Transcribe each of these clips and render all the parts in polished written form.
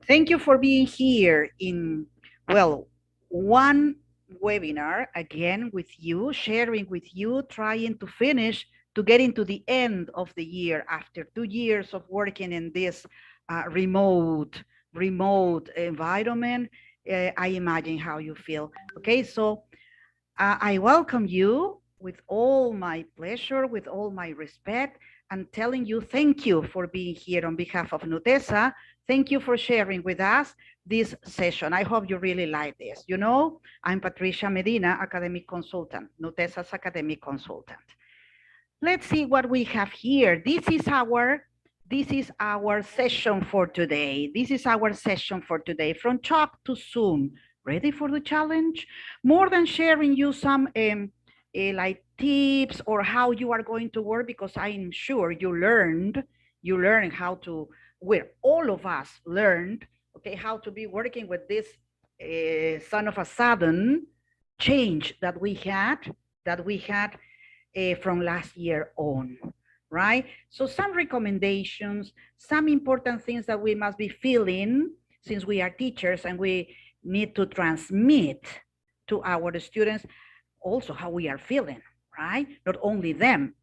Thank you for being here in, well, one webinar again with you, sharing with you, trying to finish to get into the end of the year after 2 years of working in this remote environment. I imagine how you feel. Okay, so I welcome you with all my pleasure, with all my respect, and telling you thank you for being here on behalf of Nutesa. Thank you for sharing with us this session. I hope you really like this. You know, I'm Patricia Medina, academic consultant, Nutesa's academic consultant. Let's see what we have here. This is our session for today. This is our session for today, from chalk to Zoom. Ready for the challenge? More than sharing you some like tips or how you are going to work, because I'm sure you learned how to, where all of us learned, okay, how to be working with this son of a sudden change that we had from last year on, right? So some recommendations, some important things that we must be feeling, since we are teachers and we need to transmit to our students also how we are feeling, right? Not only them,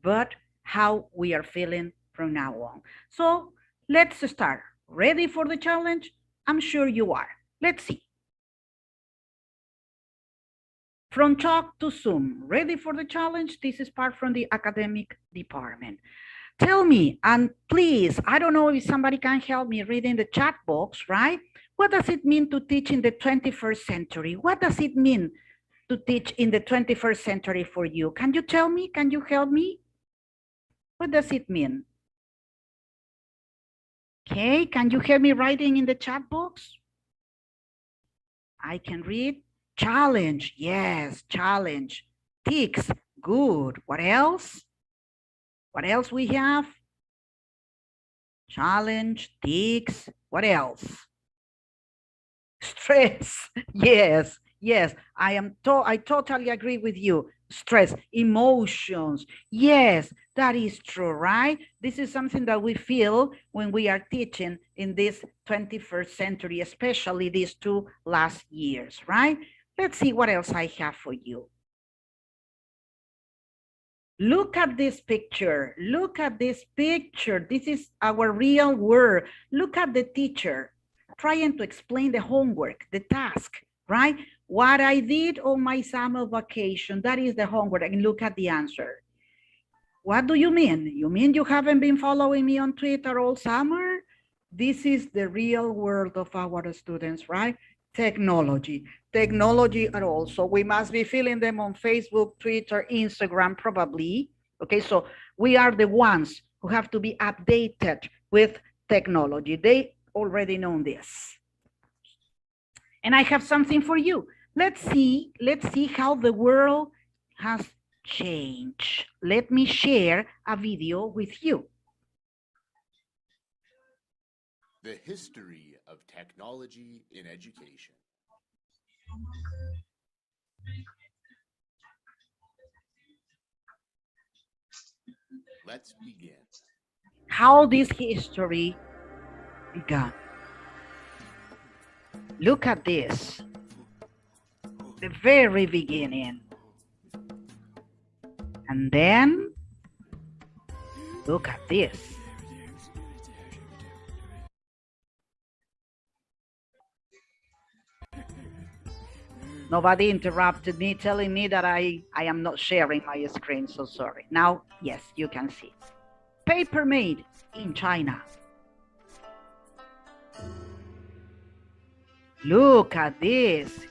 but how we are feeling from now on. So let's start. Ready for the challenge? I'm sure you are. Let's see. From chalk to Zoom, ready for the challenge? This is part from the academic department. Tell me, and please, I don't know if somebody can help me read in the chat box, right? What does it mean to teach in the 21st century? What does it mean to teach in the 21st century for you? Can you tell me? Can you help me? What does it mean? Okay, can you hear me writing in the chat box? I can read. Challenge, yes, challenge. Ticks, good. What else? What else we have? Challenge, ticks. What else? Stress, yes, yes. I totally agree with you. Stress, emotions, yes, that is true, right? This is something that we feel when we are teaching in this 21st century, especially these 2 last years, right? Let's see what else I have for you. Look at this picture. Look at this picture. This is our real world. Look at the teacher trying to explain the homework, the task, right? What I did on my summer vacation, that is the homework. And look at the answer. What do you mean? You mean you haven't been following me on Twitter all summer? This is the real world of our students, right? Technology at all. So we must be feeling them on Facebook, Twitter, Instagram, probably. Okay, so we are the ones who have to be updated with technology. They already know this. And I have something for you. Let's see how the world has changed. Let me share a video with you. The history of technology in education. Let's begin. How this history began. Look at this. The very beginning. And then look at this. Nobody interrupted me, telling me that I am not sharing my screen, so sorry. Now, yes, you can see. Paper made in China. Look at this.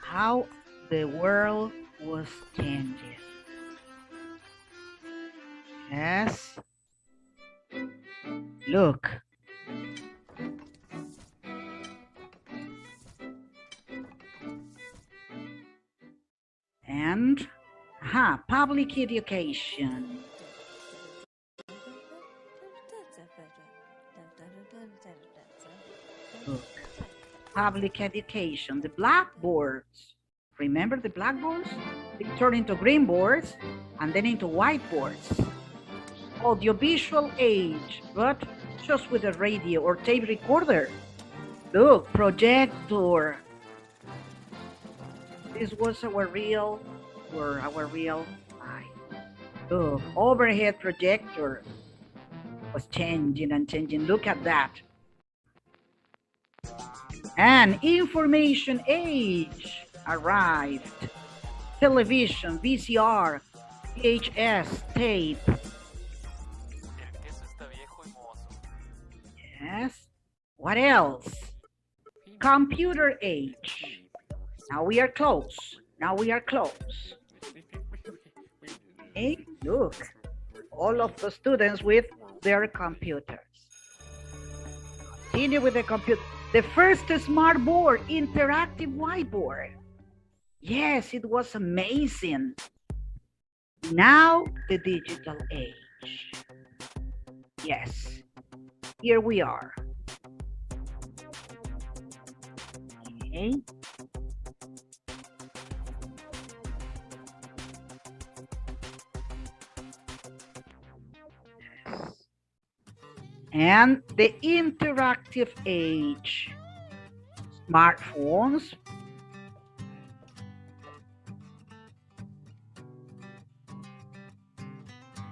How the world was changing. Yes. Look. And public education. Look. Public education, the blackboards. Remember the blackboards? They turn into green boards and then into whiteboards. Audiovisual age, but just with a radio or tape recorder. Look, projector. This was our real life. Look, overhead projector was changing and changing. Look at that. And information age arrived. Television, VCR, VHS, tape. Yes. What else? Computer age. Now we are close. Now we are close. Hey, look. All of the students with their computers. Continue with the computer. The first smart board, interactive whiteboard. Yes, it was amazing. Now the digital age. Yes, here we are. Okay. And the interactive age. Smartphones.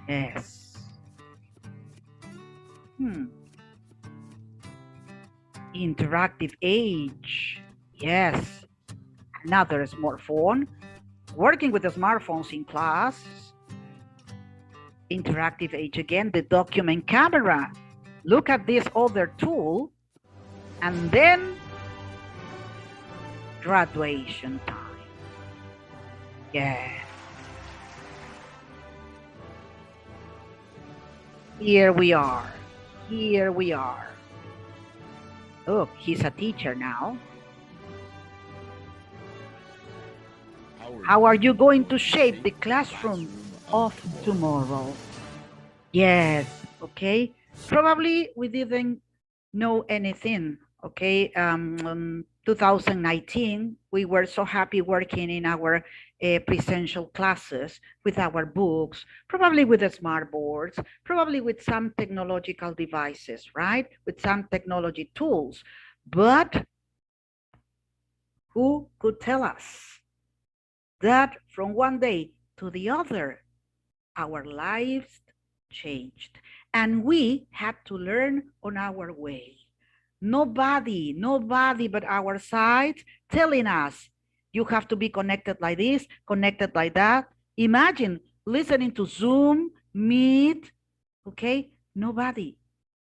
Yes. Interactive age. Yes. Another smartphone. Working with the smartphones in class. Interactive age again, the document camera. Look at this other tool. And then graduation time. Yeah. Here we are. Here we are. Look, he's a teacher now. How are you going to shape the classroom of tomorrow? Yes, okay. Probably we didn't know anything, okay. 2019, we were so happy working in our presential classes with our books, probably with the smart boards, probably with some technological devices, right? With some technology tools. But who could tell us that from one day to the other, our lives changed and we had to learn on our way? Nobody but our side telling us, you have to be connected like this, connected like that. Imagine listening to Zoom, Meet, okay? Nobody,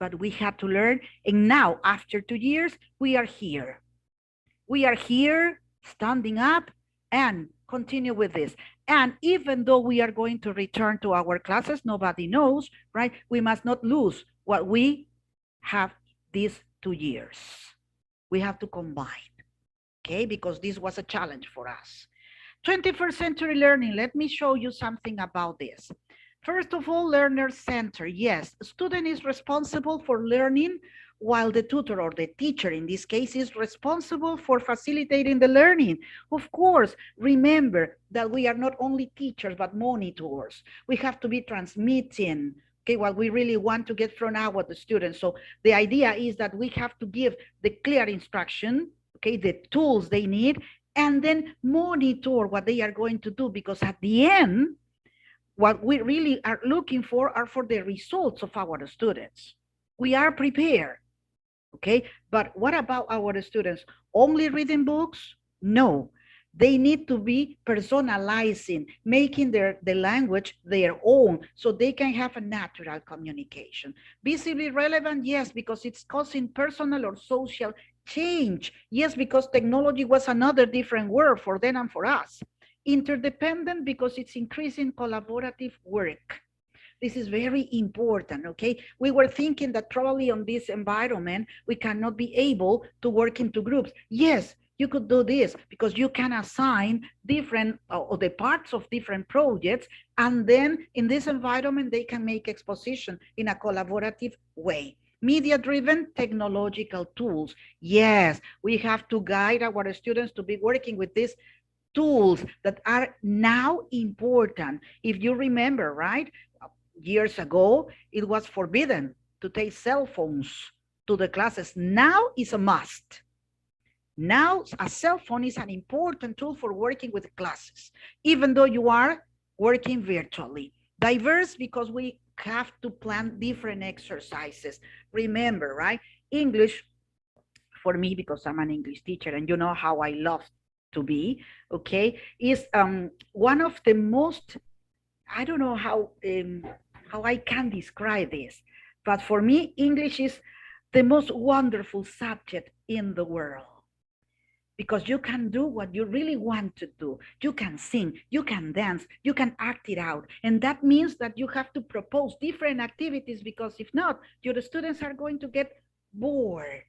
but we had to learn. And now, after 2 years, we are here. We are here, standing up and continue with this. And even though we are going to return to our classes, nobody knows, right? We must not lose what we have these 2 years. We have to combine, okay? Because this was a challenge for us. 21st century learning, let me show you something about this. First of all, learner center. Yes, student is responsible for learning while the tutor or the teacher in this case is responsible for facilitating the learning. Of course, remember that we are not only teachers but monitors. We have to be transmitting, okay, what we really want to get from our students. So the idea is that we have to give the clear instruction, okay, the tools they need, and then monitor what they are going to do, because at the end, what we really are looking for are for the results of our students. We are prepared, okay? But what about our students? Only reading books? No. They need to be personalizing, making the language their own so they can have a natural communication. Visibly relevant? Yes, because it's causing personal or social change. Yes, because technology was another different word for them and for us. Interdependent, because it's increasing collaborative work. This is very important, okay? We were thinking that probably on this environment, we cannot be able to work into groups. Yes, you could do this because you can assign different or the parts of different projects, and then in this environment, they can make exposition in a collaborative way. Media-driven technological tools. Yes, we have to guide our students to be working with this tools that are now important. If you remember, right? Years ago, it was forbidden to take cell phones to the classes. Now is a must. Now, a cell phone is an important tool for working with classes, even though you are working virtually. Diverse because we have to plan different exercises. Remember, right? English, for me, because I'm an English teacher and you know how I love to be, okay, is one of the most, I don't know how I can describe this, but for me, English is the most wonderful subject in the world because you can do what you really want to do. You can sing, you can dance, you can act it out. And that means that you have to propose different activities because if not, your students are going to get bored,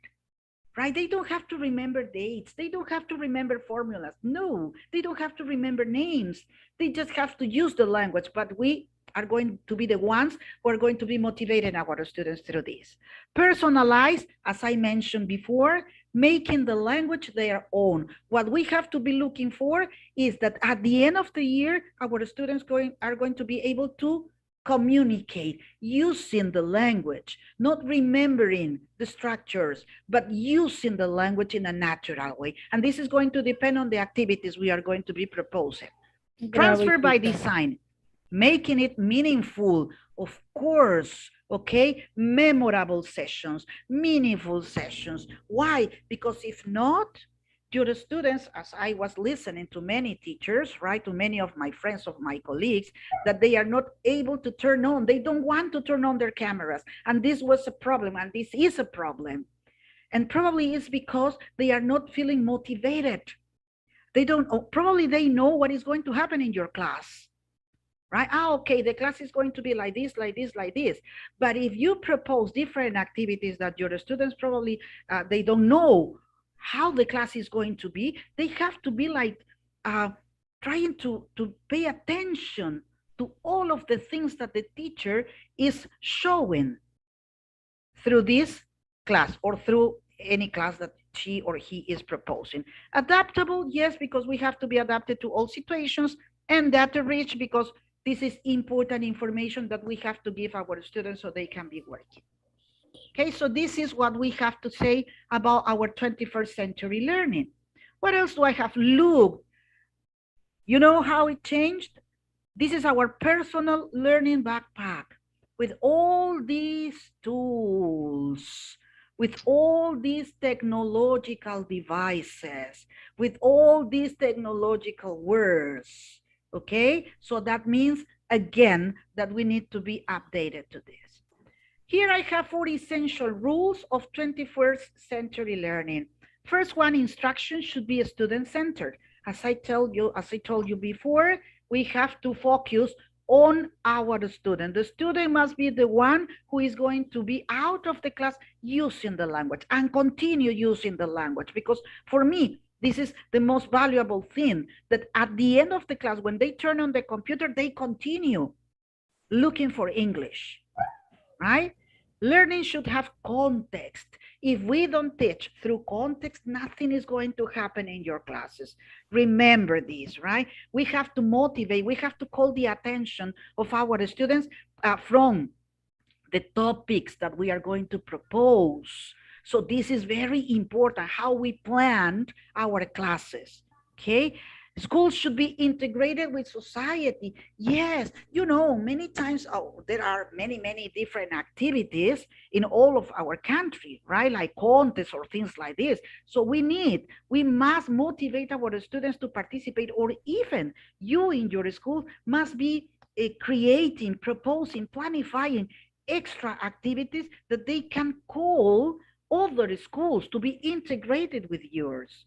right? They don't have to remember dates. They don't have to remember formulas. No, they don't have to remember names. They just have to use the language. But we are going to be the ones who are going to be motivating our students through this. Personalized, as I mentioned before, making the language their own. What we have to be looking for is that at the end of the year, our students are going to be able to communicate using the language, not remembering the structures, but using the language in a natural way. And this is going to depend on the activities we are going to be proposing. Transfer by design, making it meaningful, of course, okay? Memorable sessions, meaningful sessions. Why? Because if not, your students, as I was listening to many teachers, right, to many of my friends, of my colleagues, that they are not able to turn on, they don't want to turn on their cameras. And this was a problem, and this is a problem. And probably it's because they are not feeling motivated. They don't, probably they know what is going to happen in your class, right? Okay, the class is going to be like this, like this, like this. But if you propose different activities that your students probably, they don't know how the class is going to be, they have to be like trying to pay attention to all of the things that the teacher is showing through this class or through any class that she or he is proposing. Adaptable, yes, because we have to be adapted to all situations, and data rich because this is important information that we have to give our students so they can be working. Okay, so this is what we have to say about our 21st century learning. What else do I have? Look, you know how it changed? This is our personal learning backpack with all these tools, with all these technological devices, with all these technological words. Okay, so that means again that we need to be updated to this. Here I have 4 essential rules of 21st century learning. First one, instruction should be student-centered. As I told you before, we have to focus on our student. The student must be the one who is going to be out of the class using the language and continue using the language. Because for me, this is the most valuable thing, that at the end of the class, when they turn on the computer, they continue looking for English, right? Learning should have context. If we don't teach through context, nothing is going to happen in your classes. Remember this, right? We have to motivate, we have to call the attention of our students from the topics that we are going to propose. So this is very important, how we planned our classes, okay? Schools should be integrated with society. Yes, you know, many times there are many different activities in all of our country, right? Like contests or things like this. So we must motivate our students to participate, or even you in your school must be creating, proposing, planifying extra activities that they can call other schools to be integrated with yours.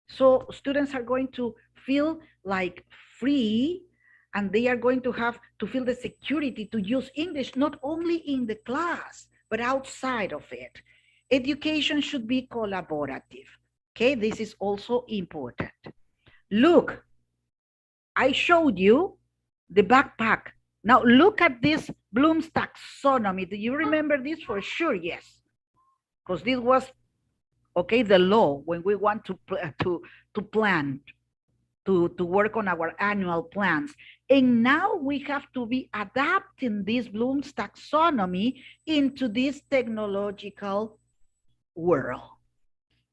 So students are going to feel like free, and they are going to have to feel the security to use English, not only in the class, but outside of it. Education should be collaborative. Okay, this is also important. Look, I showed you the backpack. Now look at this Bloom's taxonomy. Do you remember this? For sure, yes. Because this was, okay, the law when we want to plan. to work on our annual plans. And now we have to be adapting this Bloom's taxonomy into this technological world.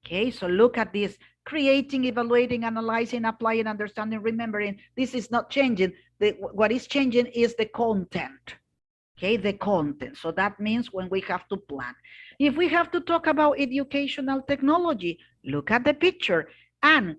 Okay, so look at this: creating, evaluating, analyzing, applying, understanding, remembering. This is not changing. What is changing is the content. Okay, the content. So that means when we have to plan. If we have to talk about educational technology, look at the picture. And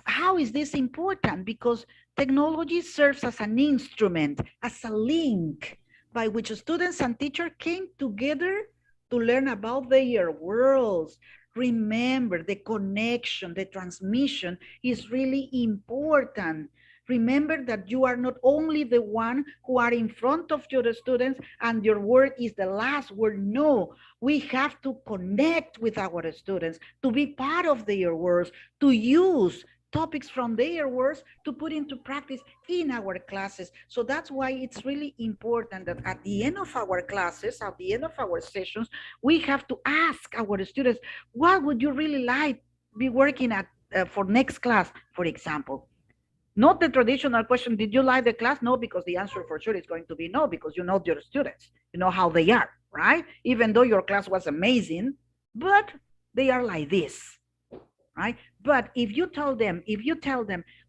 how is this important? Because technology serves as an instrument, as a link by which students and teachers came together to learn about their worlds. Remember, the connection, the transmission is really important. Remember that you are not only the one who are in front of your students and your word is the last word. No, we have to connect with our students, to be part of their words, to use topics from their words to put into practice in our classes. So that's why it's really important that at the end of our classes, at the end of our sessions, we have to ask our students, what would you really like be working at for next class, for example? Not the traditional question, did you like the class? No, because the answer for sure is going to be no, because you know your students, you know how they are, right? Even though your class was amazing, but they are like this, right? But if you tell them,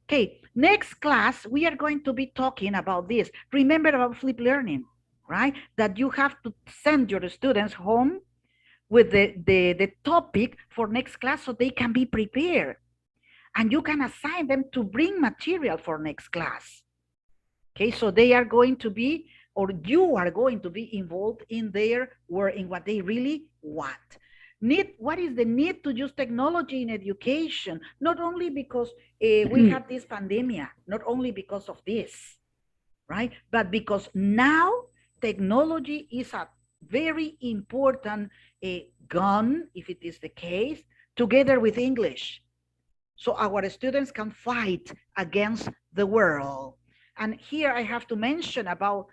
okay, next class, we are going to be talking about this. Remember about flip learning, right? That you have to send your students home with the topic for next class so they can be prepared. And you can assign them to bring material for next class. Okay, so they are going to be, or you are going to be involved in their work, in what they really want. What is the need to use technology in education? Not only because we had this pandemic, not only because of this, right? But because now technology is a very important gun, if it is the case, together with English. So our students can fight against the world. And here I have to mention about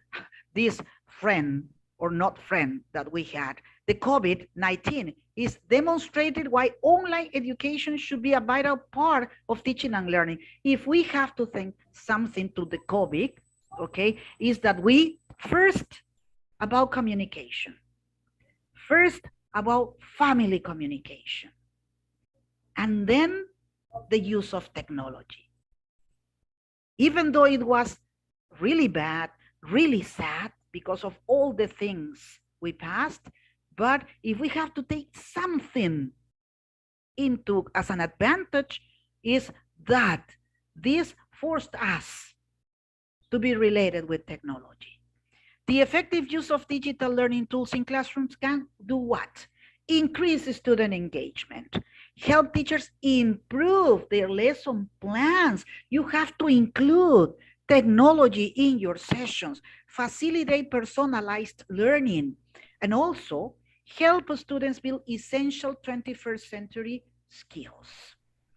this friend or not friend that we had. The COVID-19 is demonstrated why online education should be a vital part of teaching and learning. If we have to think something to the COVID, okay, is that we first about communication, first about family communication, and then the use of technology. Even though it was really bad, really sad because of all the things we passed, but if we have to take something into as an advantage, is that this forced us to be related with technology. The effective use of digital learning tools in classrooms can do what? Increase student engagement, help teachers improve their lesson plans. You have to include technology in your sessions, facilitate personalized learning, and also help students build essential 21st century skills.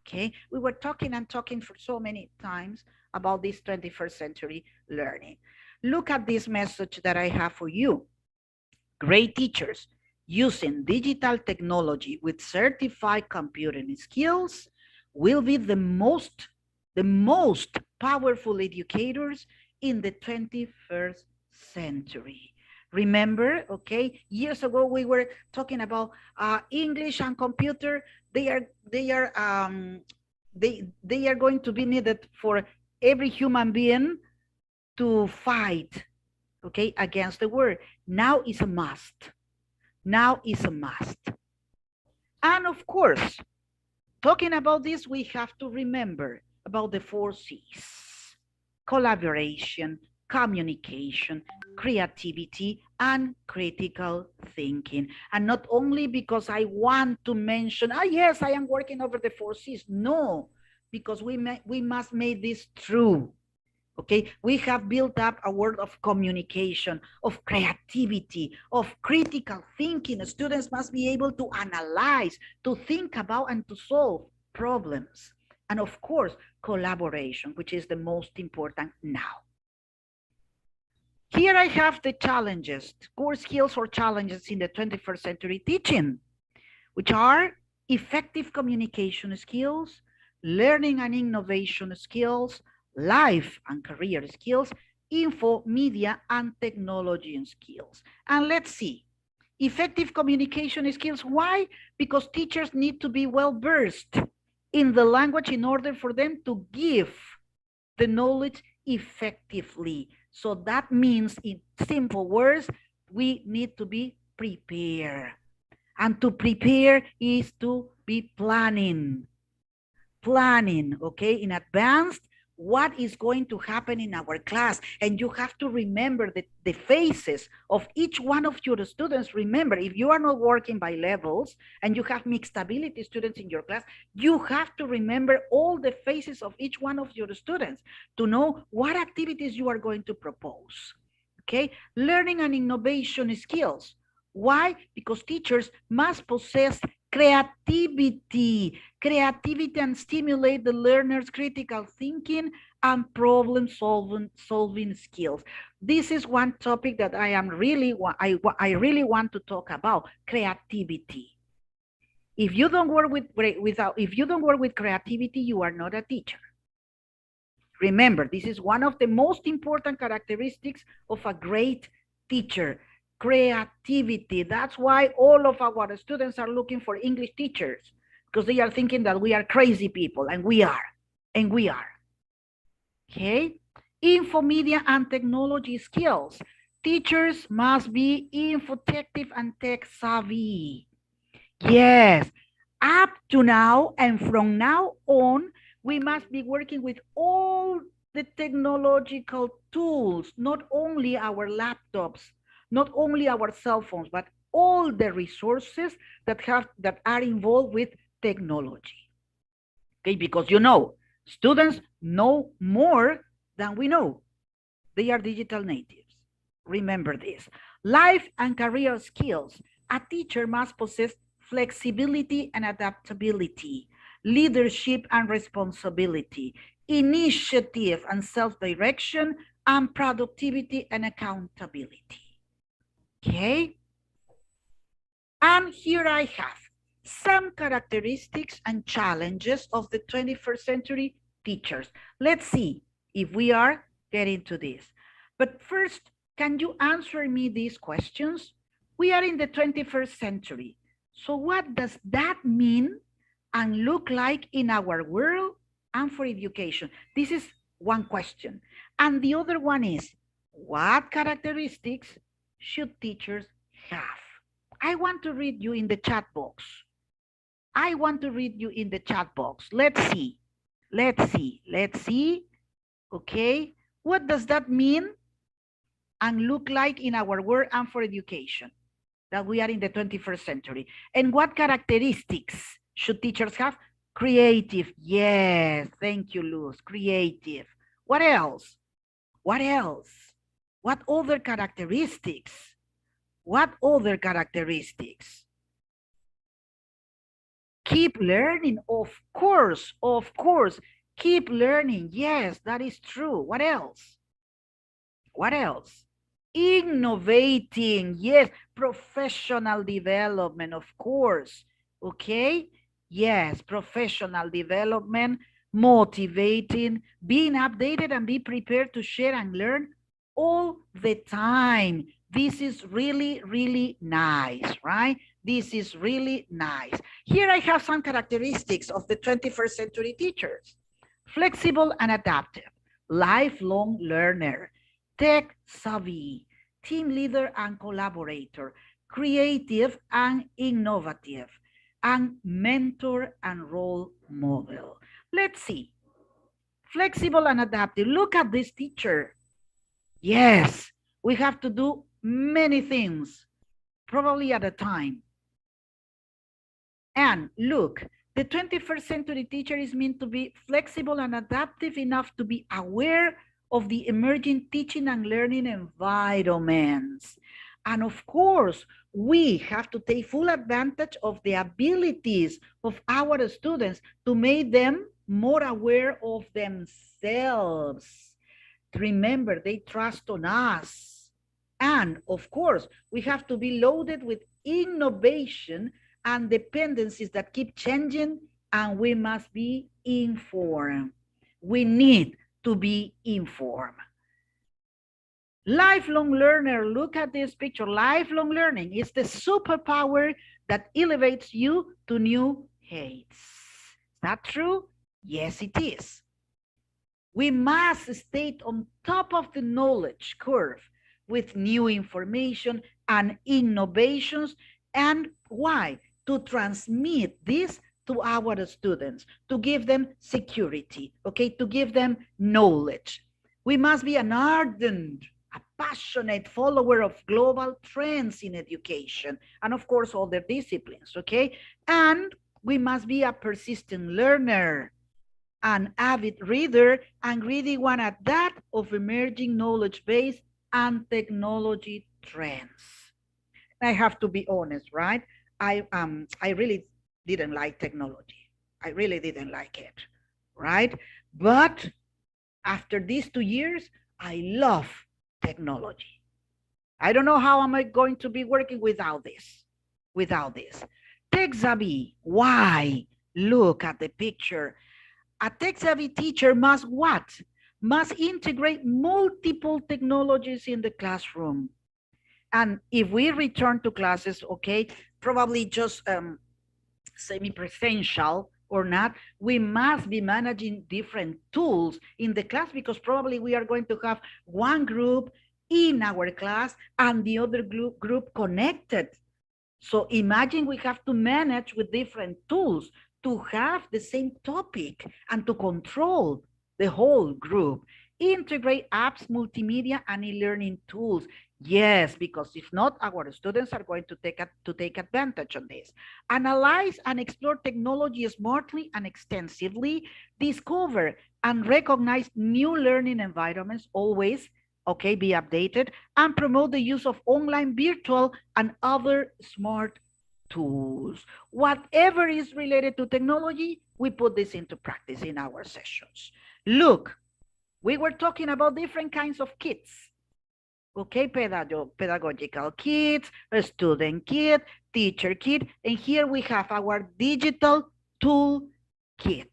Okay, we were talking for so many times about this 21st century learning. Look at this message that I have for you. Great teachers using digital technology with certified computing skills will be the most powerful educators in the 21st century. Remember, okay, years ago we were talking about English and computer. They are going to be needed for every human being to fight, okay, against the war. Now is a must. Now is a must. And of course, talking about this, we have to remember about the 4 C's: collaboration, communication, creativity, and critical thinking. And not only because I want to mention, yes, I am working over the 4 C's. No, because we must make this true. Okay, we have built up a world of communication, of creativity, of critical thinking. Students must be able to analyze, to think about, and to solve problems. And of course, collaboration, which is the most important now. Here I have the challenges, core skills or challenges in the 21st century teaching, which are effective communication skills, learning and innovation skills, life and career skills, info, media, and technology skills. And let's see. Effective communication skills. Why? Because teachers need to be well versed in the language in order for them to give the knowledge effectively. So that means, in simple words, we need to be prepared. And to prepare is to be planning, okay, in advance what is going to happen in our class. And you have to remember the faces of each one of your students. Remember, if you are not working by levels and you have mixed ability students in your class, you have to remember all the faces of each one of your students to know what activities you are going to propose. Okay, learning and innovation skills. Why? Because teachers must possess creativity and stimulate the learner's critical thinking and problem solving skills. This is one topic that I really want to talk about: creativity. If you don't work with creativity, you are not a teacher. Remember, this is one of the most important characteristics of a great teacher: creativity. That's why all of our students are looking for English teachers, because they are thinking that we are crazy people, and we are. Okay? Info, media, and technology skills. Teachers must be infotective and tech savvy. Yes. Up to now and from now on, we must be working with all the technological tools, not only our laptops, not only our cell phones, but all the resources that are involved with technology. Okay, because students know more than we know. They are digital natives. Remember this. Life and career skills. A teacher must possess flexibility and adaptability, leadership and responsibility, initiative and self-direction, and productivity and accountability. Okay? And here I have some characteristics and challenges of the 21st century teachers. Let's see if we are getting to this. But first, can you answer me these questions? We are in the 21st century. So what does that mean and look like in our world and for education? This is one question. And the other one is, what characteristics should teachers have? I want to read you in the chat box. Let's see. Okay. What does that mean and look like in our work and for education? That we are in the 21st century. And what characteristics should teachers have? Creative. Yes. Thank you, Luz. Creative. What else? What other characteristics? Keep learning, of course. Keep learning. Yes, that is true. What else? Innovating. Yes, professional development, of course. Okay? Yes, professional development, motivating, being updated and be prepared to share and learn all the time. This is really, really nice, right? This is really nice. Here I have some characteristics of the 21st century teachers. Flexible and adaptive, lifelong learner, tech savvy, team leader and collaborator, creative and innovative, and mentor and role model. Let's see. Flexible and adaptive. Look at this teacher. Yes, we have to do many things, probably at a time. And look, the 21st century teacher is meant to be flexible and adaptive enough to be aware of the emerging teaching and learning environments. And of course, we have to take full advantage of the abilities of our students to make them more aware of themselves. Remember, they trust on us. And of course, we have to be loaded with innovation and dependencies that keep changing and we must be informed. We need to be informed. Lifelong learner, look at this picture. Lifelong learning is the superpower that elevates you to new heights. Is that true? Yes, it is. We must stay on top of the knowledge curve with new information and innovations. And why? To transmit this to our students, to give them security, okay, to give them knowledge. We must be an ardent, a passionate follower of global trends in education, and of course, other disciplines, okay? And we must be a persistent learner, an avid reader, and reading one at that of emerging knowledge base and technology trends. I have to be honest, right? I really didn't like technology. I really didn't like it, right? But after these 2 years, I love technology. I don't know how am I going to be working without this. Without this. Tech-savvy. Why? Look at the picture. A tech-savvy teacher must what? Must integrate multiple technologies in the classroom. And if we return to classes, okay, probably just semi-presential or not, we must be managing different tools in the class, because probably we are going to have one group in our class and the other group connected. So imagine we have to manage with different tools to have the same topic and to control the whole group. Integrate apps, multimedia, and e-learning tools. Yes, because if not, our students are going to take advantage of this. Analyze and explore technology smartly and extensively. Discover and recognize new learning environments always. Okay, be updated, and promote the use of online, virtual, and other smart tools. Whatever is related to technology, we put this into practice in our sessions. Look, we were talking about different kinds of kits. Okay, pedagogical kits, a student kit, teacher kit, and here we have our digital tool kit.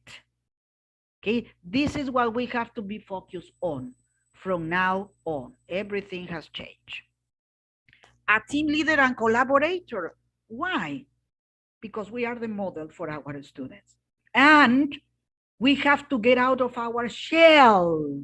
Okay, this is what we have to be focused on from now on. Everything has changed. A team leader and collaborator. Why? Because we are the model for our students. And we have to get out of our shell.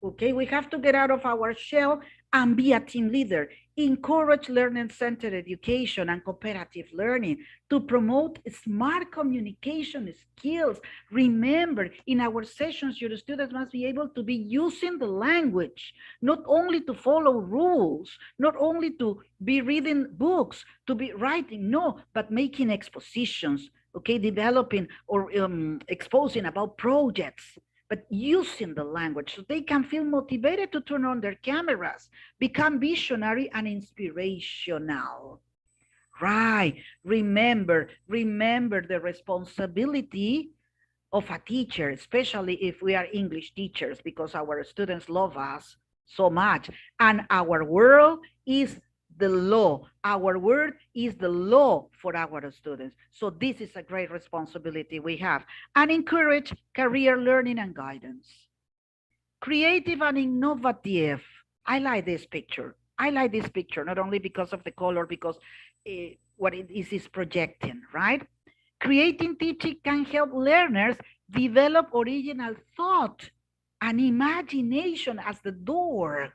Okay, we have to get out of our shell and be a team leader. Encourage learning-centered education and cooperative learning to promote smart communication skills. Remember, in our sessions, your students must be able to be using the language, not only to follow rules, not only to be reading books, to be writing, no, but making expositions, okay, developing or exposing about projects, but using the language so they can feel motivated to turn on their cameras, become visionary and inspirational. Right. Remember the responsibility of a teacher, especially if we are English teachers, because our students love us so much. And our world is the law. Our word is the law for our students. So this is a great responsibility we have. And encourage career learning and guidance. Creative and innovative. I like this picture. I like this picture, not only because of the color, because what it is projecting, right? Creating teaching can help learners develop original thought and imagination as the door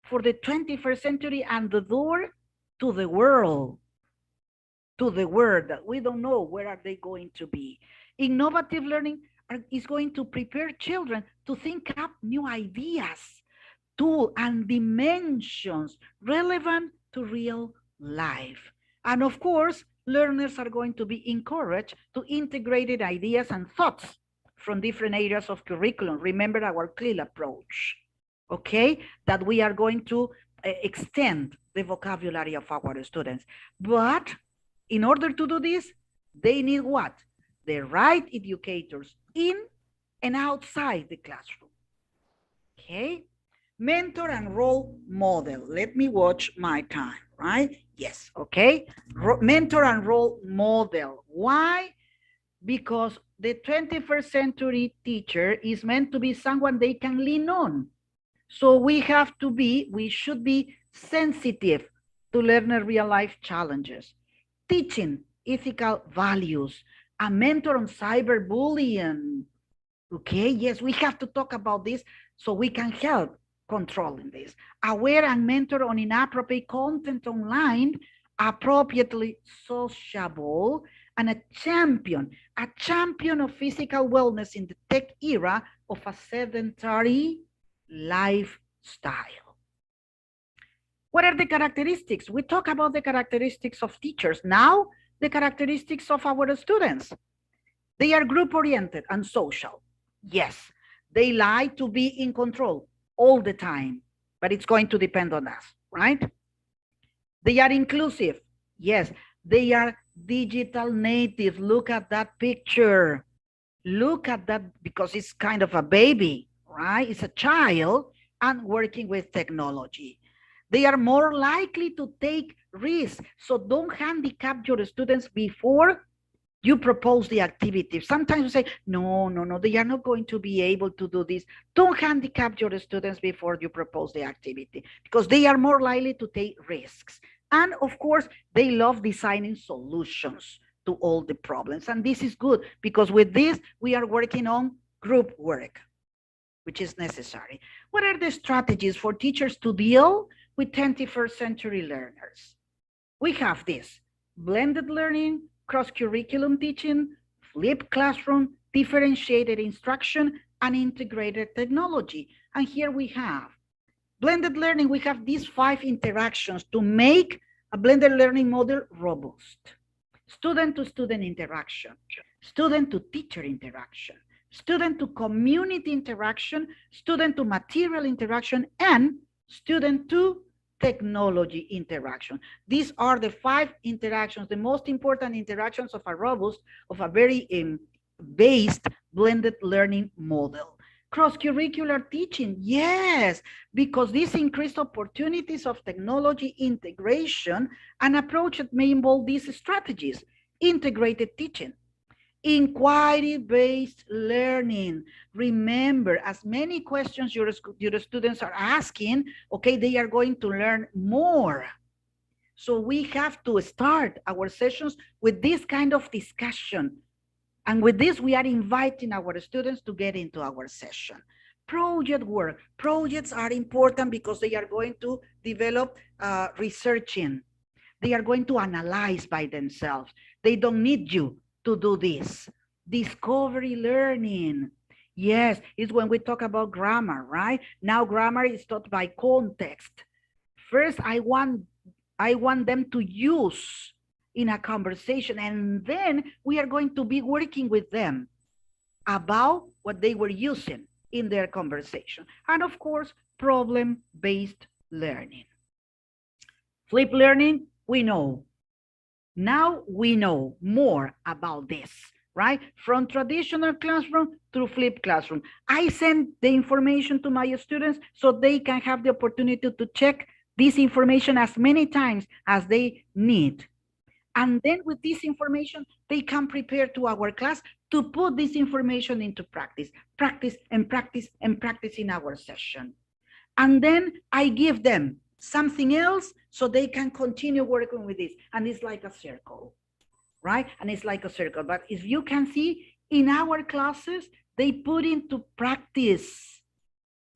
for the 21st century and the door to the world that we don't know where are they going to be. Innovative learning is going to prepare children to think up new ideas, tools, and dimensions relevant to real life. And of course, learners are going to be encouraged to integrate ideas and thoughts from different areas of curriculum. Remember our CLIL approach, okay? That we are going to extend the vocabulary of our students. But in order to do this, they need what? The right educators in and outside the classroom, okay? Mentor and role model. Let me watch my time, right? Yes, okay. Mentor and role model. Why? because the 21st century teacher is meant to be someone they can lean on. So we should be sensitive to learner real life challenges, teaching ethical values, a mentor on cyberbullying. Okay, yes, we have to talk about this so we can help controlling this. Aware and mentor on inappropriate content online, appropriately sociable, and a champion of physical wellness in the tech era of a sedentary lifestyle. What are the characteristics? We talk about the characteristics of teachers. Now, the characteristics of our students. They are group oriented and social. Yes, they like to be in control all the time, but it's going to depend on us, right? They are inclusive. Yes, they are digital native. Look at that picture. Look at that because it's kind of a baby, right? It's a child and working with technology. They are more likely to take risks. So don't handicap your students before you propose the activity. Sometimes you say, no, they are not going to be able to do this. Don't handicap your students before you propose the activity because they are more likely to take risks. And of course, they love designing solutions to all the problems. And this is good because with this, we are working on group work, which is necessary. What are the strategies for teachers to deal with 21st century learners? We have this blended learning, cross-curriculum teaching, flipped classroom, differentiated instruction, and integrated technology. And here we have blended learning. We have these 5 interactions to make a blended learning model robust. Student-to-student interaction, student-to-teacher interaction, student-to-community interaction, student-to-material interaction, and student-to technology interaction. These are the 5 interactions, the most important interactions of a robust, of a very based blended learning model. Cross-curricular teaching, yes, because these increased opportunities of technology integration, an approach that may involve these strategies. Integrated teaching, inquiry-based learning. Remember, as many questions your students are asking, okay, they are going to learn more. So we have to start our sessions with this kind of discussion. And with this, we are inviting our students to get into our session. Project work. Projects are important because they are going to develop researching. They are going to analyze by themselves. They don't need you to do this. Discovery learning. Yes, it's when we talk about grammar, right? Now grammar is taught by context. First, I want them to use in a conversation, and then we are going to be working with them about what they were using in their conversation. And of course, problem-based learning. Flip learning, we know. Now we know more about this, right? From traditional classroom to flipped classroom. I send the information to my students so they can have the opportunity to check this information as many times as they need. And then with this information, they can prepare to our class to put this information into practice, practice and practice and practice in our session. And then I give them something else so they can continue working with this. And it's like a circle, right? And it's like a circle. But if you can see in our classes, they put into practice.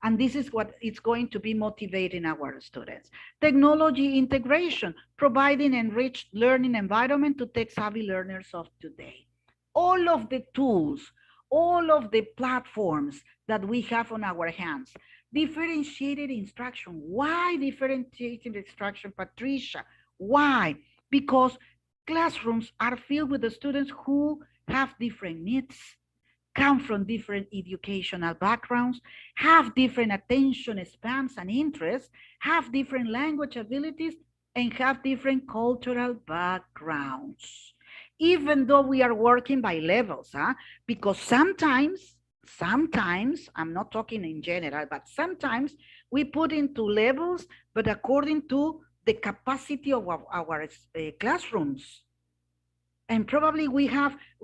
And this is what it's going to be motivating our students. Technology integration, providing enriched learning environment to tech-savvy learners of today. All of the tools, all of the platforms that we have on our hands. Differentiated instruction. Why differentiated instruction, Patricia? Why? Because classrooms are filled with the students who have different needs, come from different educational backgrounds, have different attention spans and interests, have different language abilities, and have different cultural backgrounds. Even though we are working by levels, because sometimes, I'm not talking in general, but sometimes we put into levels, but according to the capacity of our classrooms. And probably we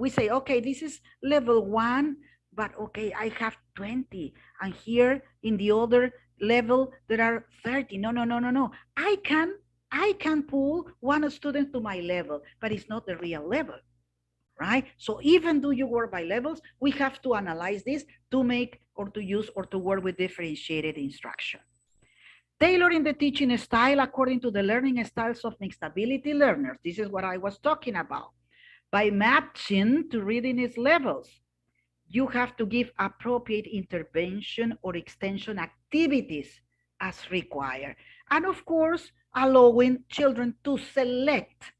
say, okay, this is level 1, but okay, I have 20. And here in the other level, there are 30. No, no, no, no, no. I can pull one student to my level, but it's not the real level, right? So even though you work by levels, we have to analyze this to make or to use or to work with differentiated instruction. Tailoring the teaching style according to the learning styles of mixed ability learners. This is what I was talking about. By matching to readiness levels, you have to give appropriate intervention or extension activities as required. And of course, allowing children to select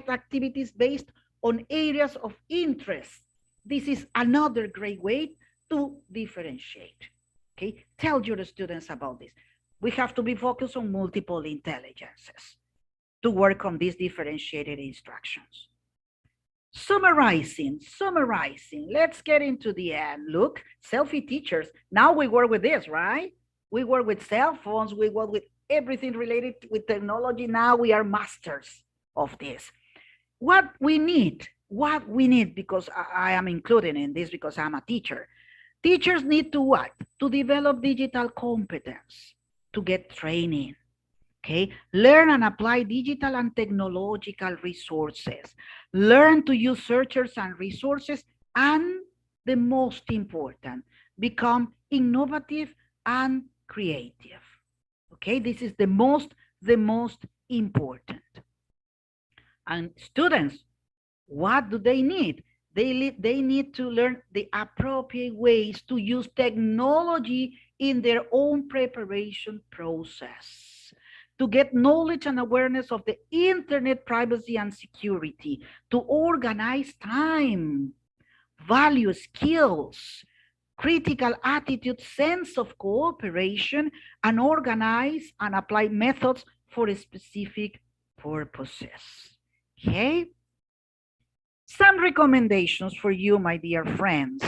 activities based on areas of interest. This is another great way to differentiate. Okay, tell your students about this. We have to be focused on multiple intelligences to work on these differentiated instructions. Summarizing. Let's get into the end. Look, selfie teachers. Now we work with this, right? We work with cell phones. We work with everything related with technology. Now we are masters of this. What we need, because I am included in this because I'm a teacher. Teachers need to what? To develop digital competence, to get training, okay? Learn and apply digital and technological resources. Learn to use searchers and resources, and the most important, become innovative and creative. Okay, this is the most important. And students, what do they need? They need to learn the appropriate ways to use technology in their own preparation process, to get knowledge and awareness of the internet privacy and security, to organize time, value skills, critical attitude, sense of cooperation, and organize and apply methods for specific purposes. Okay? Some recommendations for you, my dear friends.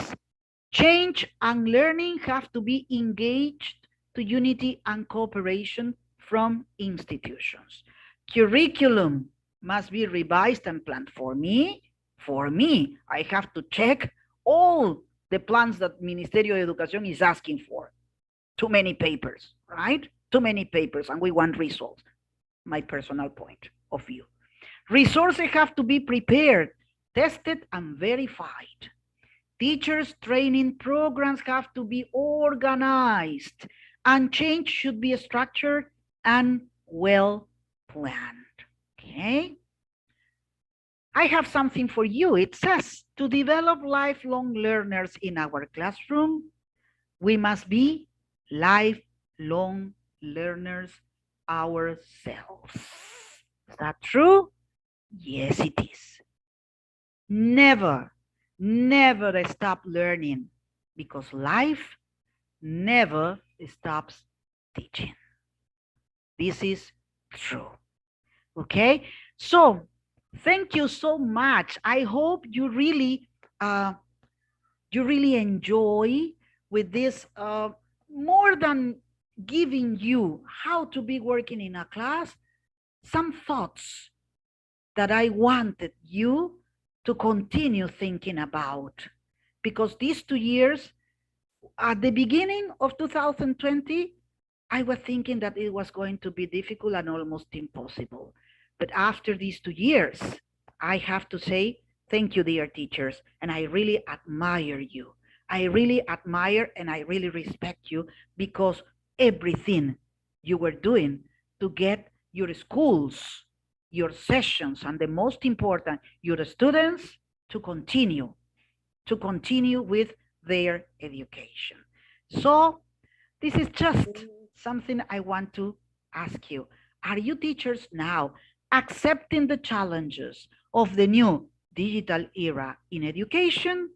Change and learning have to be engaged to unity and cooperation from institutions. Curriculum must be revised and planned. For me, I have to check all the plans that Ministerio de Educación is asking for. Too many papers, right? Too many papers, and we want results. My personal point of view. Resources have to be prepared, tested, and verified. Teachers' training programs have to be organized, and change should be structured and well planned. Okay? I have something for you. It says, to develop lifelong learners in our classroom, we must be lifelong learners ourselves. Is that true? Yes, it is. Never stop learning, because life never stops teaching. This is true. Okay? So, thank you so much. I hope you really enjoy with this, more than giving you how to be working in a class, some thoughts that I wanted you to continue thinking about. Because these 2 years, at the beginning of 2020, I was thinking that it was going to be difficult and almost impossible. But after these 2 years, I have to say, thank you, dear teachers, and I really admire you. I really admire and I really respect you, because everything you were doing to get your schools, your sessions, and the most important, your students to continue with their education. So this is just something I want to ask you. Are you teachers now accepting the challenges of the new digital era in education?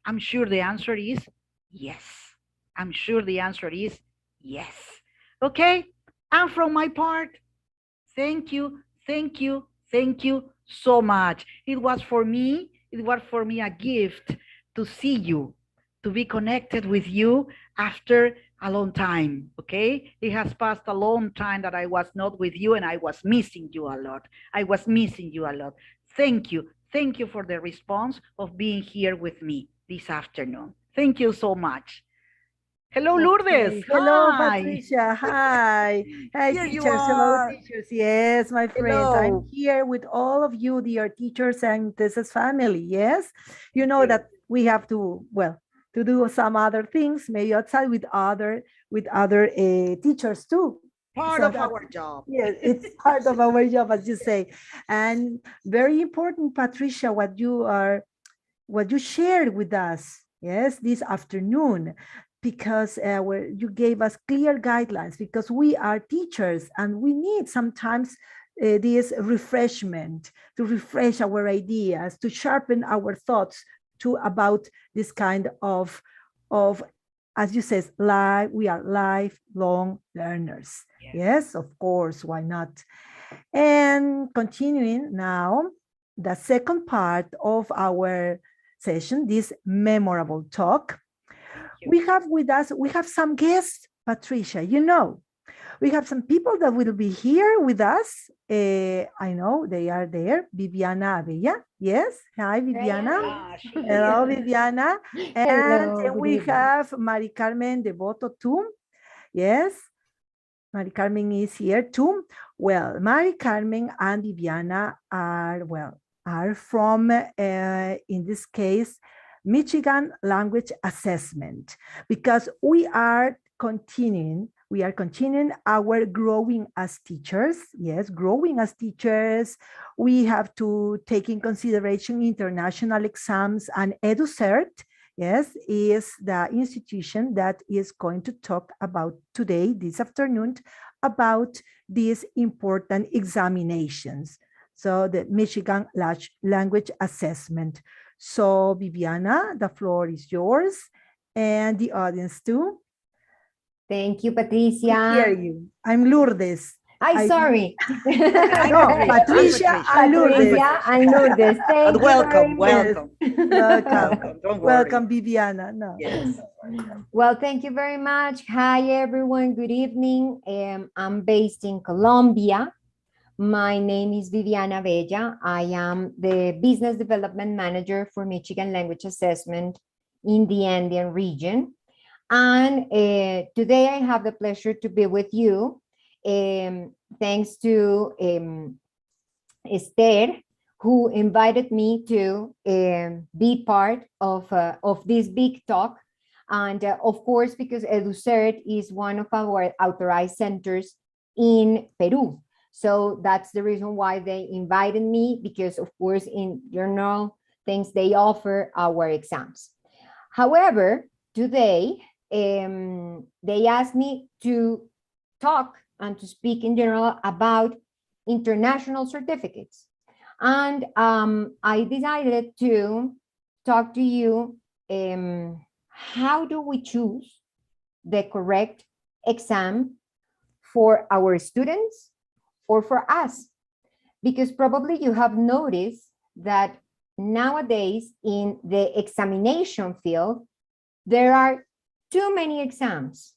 I'm sure the answer is yes. I'm sure the answer is yes. Okay? And from my part, thank you so much. It was for me a gift to see you, to be connected with you after a long time, okay? It has passed a long time that I was not with you, and I was missing you a lot. thank you. Thank you for the response of being here with me this afternoon. Thank you so much. Hello, Lourdes. Okay. Hello, Hi. Patricia. Hi. Hi, Here you teachers. Hello, are. teachers. Yes, my friend. I'm Hello. here with all of you, dear teachers, and this is family. Yes. You Thank know you. that we have to, well, to do some other things, maybe outside with other teachers too. Part So of that our job. yeah, it's part of our job, as you say. And very important, Patricia, what you shared with us, yes, this afternoon, because where you gave us clear guidelines, because we are teachers and we need sometimes this refreshment to refresh our ideas, to sharpen our thoughts to about this kind of as you says, we are lifelong learners. Yes. Yes, of course, why not? And continuing now, the second part of our session, this memorable talk, Thank you. we have some guests, Patricia, we have some people that will be here with us. I know they are there. Viviana Abella. Yes. Hi, Viviana. Ah, she Hello, is. Viviana. And Hello, then good we evening. have Mari Carmen Devoto too. Yes. Mari Carmen is here too. Well, Mari Carmen and Viviana are from, in this case, Michigan Language Assessment, because we are continuing our growing as teachers. Yes, growing as teachers. We have to take in consideration international exams, and EduCert, yes, is the institution that is going to talk about today, this afternoon, about these important examinations. So the Michigan Language Assessment. So Viviana, the floor is yours and the audience too. Thank you, We hear Patricia. you. I'm Lourdes. I I sorry. I'm no, Patricia. I'm Patricia Patricia. and I'm Lourdes. Patricia Patricia. and Lourdes. But Thank you welcome, very much. Yes, welcome, welcome. welcome. Don't worry. Welcome, Viviana. No. Yes. Well, thank you very much. Hi, everyone. Good evening. I'm based in Colombia. My name is Viviana Bella. I am the Business Development Manager for Michigan Language Assessment in the Andean region. And today I have the pleasure to be with you, thanks to Esther, who invited me to be part of this big talk. And of course, because EduCert is one of our authorized centers in Peru. So that's the reason why they invited me, because of course, in general things, they offer our exams. However, today, they asked me to talk and to speak in general about international certificates. And I decided to talk to you, how do we choose the correct exam for our students or for us? Because probably you have noticed that nowadays in the examination field, there are too many exams,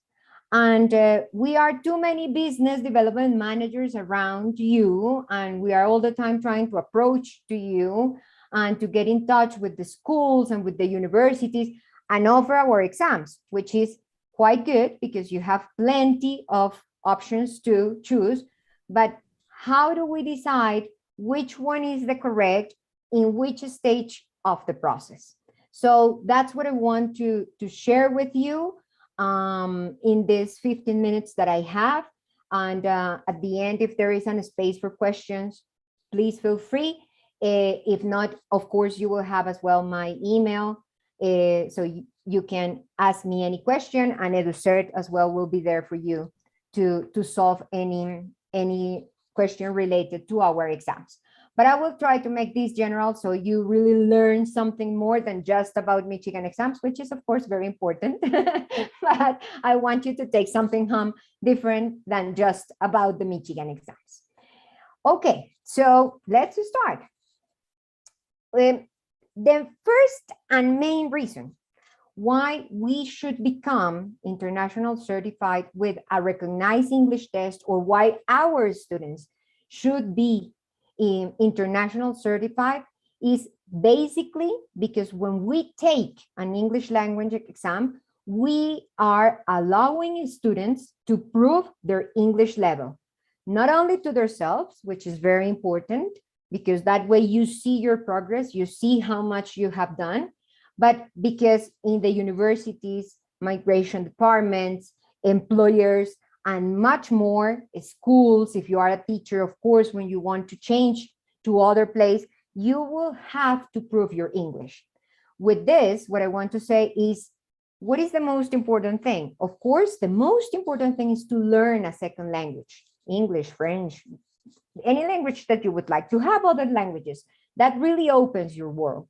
and we are too many business development managers around you, and we are all the time trying to approach to you and to get in touch with the schools and with the universities and offer our exams, which is quite good because you have plenty of options to choose. But how do we decide which one is the correct in which stage of the process? So that's what I want to share with you in this 15 minutes that I have. And at the end, if there is a space for questions, please feel free. If not, of course, you will have as well my email. So you can ask me any question, and EduCert as well will be there for you to solve any question related to our exams. But I will try to make this general so you really learn something more than just about Michigan exams, which is of course very important. But I want you to take something home different than just about the Michigan exams. Okay, so let's start. The first and main reason why we should become international certified with a recognized English test, or why our students should be international certified is basically because when we take an English language exam, we are allowing students to prove their English level, not only to themselves, which is very important, because that way you see your progress, you see how much you have done, but because in the universities, migration departments, employers, and much more, schools, if you are a teacher, of course, when you want to change to other place, you will have to prove your English. With this, what I want to say is, what is the most important thing? Of course, the most important thing is to learn a second language, English, French, any language that you would like to have, other languages. That really opens your world.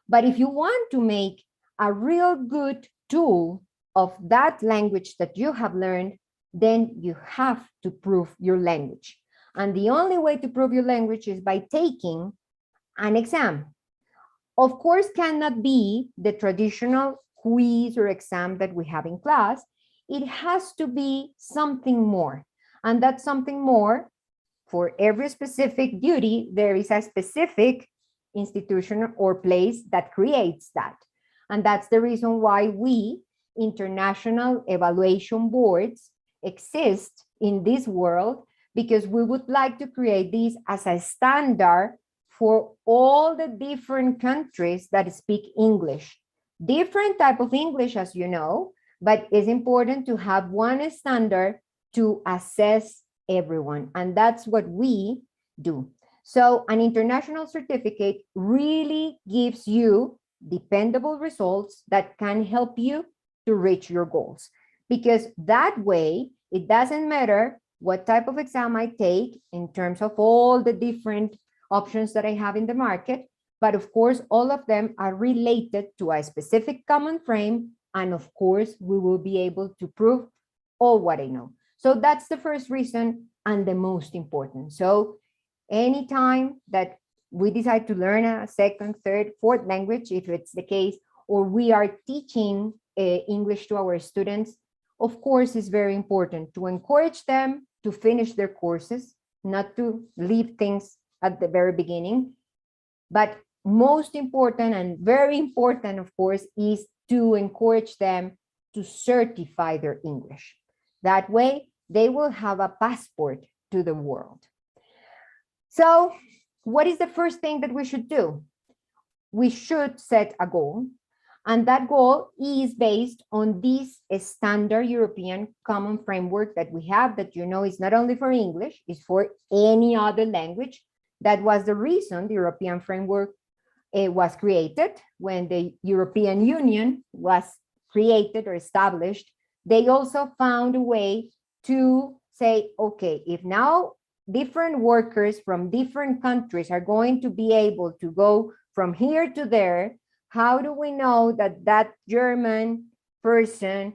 But if you want to make a real good tool of that language that you have learned, then you have to prove your language. And the only way to prove your language is by taking an exam. Of course, cannot be the traditional quiz or exam that we have in class. It has to be something more. And that something more, for every specific duty, there is a specific institution or place that creates that. And that's the reason why we, international evaluation boards, exist in this world, because we would like to create this as a standard for all the different countries that speak English. Different type of English, as you know, but it's important to have one standard to assess everyone. And that's what we do. So an international certificate really gives you dependable results that can help you to reach your goals. Because that way, it doesn't matter what type of exam I take in terms of all the different options that I have in the market, but of course, all of them are related to a specific common frame. And of course, we will be able to prove all what I know. So that's the first reason and the most important. So anytime that we decide to learn a second, third, fourth language, if it's the case, or we are teaching English to our students, of course, it's very important to encourage them to finish their courses, not to leave things at the very beginning. But most important and very important, of course, is to encourage them to certify their English. That way, they will have a passport to the world. So what is the first thing that we should do? We should set a goal. And that goal is based on this standard European common framework that we have, that you know is not only for English, it's for any other language. That was the reason the European framework was created. When the European Union was created or established, they also found a way to say, okay, if now different workers from different countries are going to be able to go from here to there, how do we know that that German person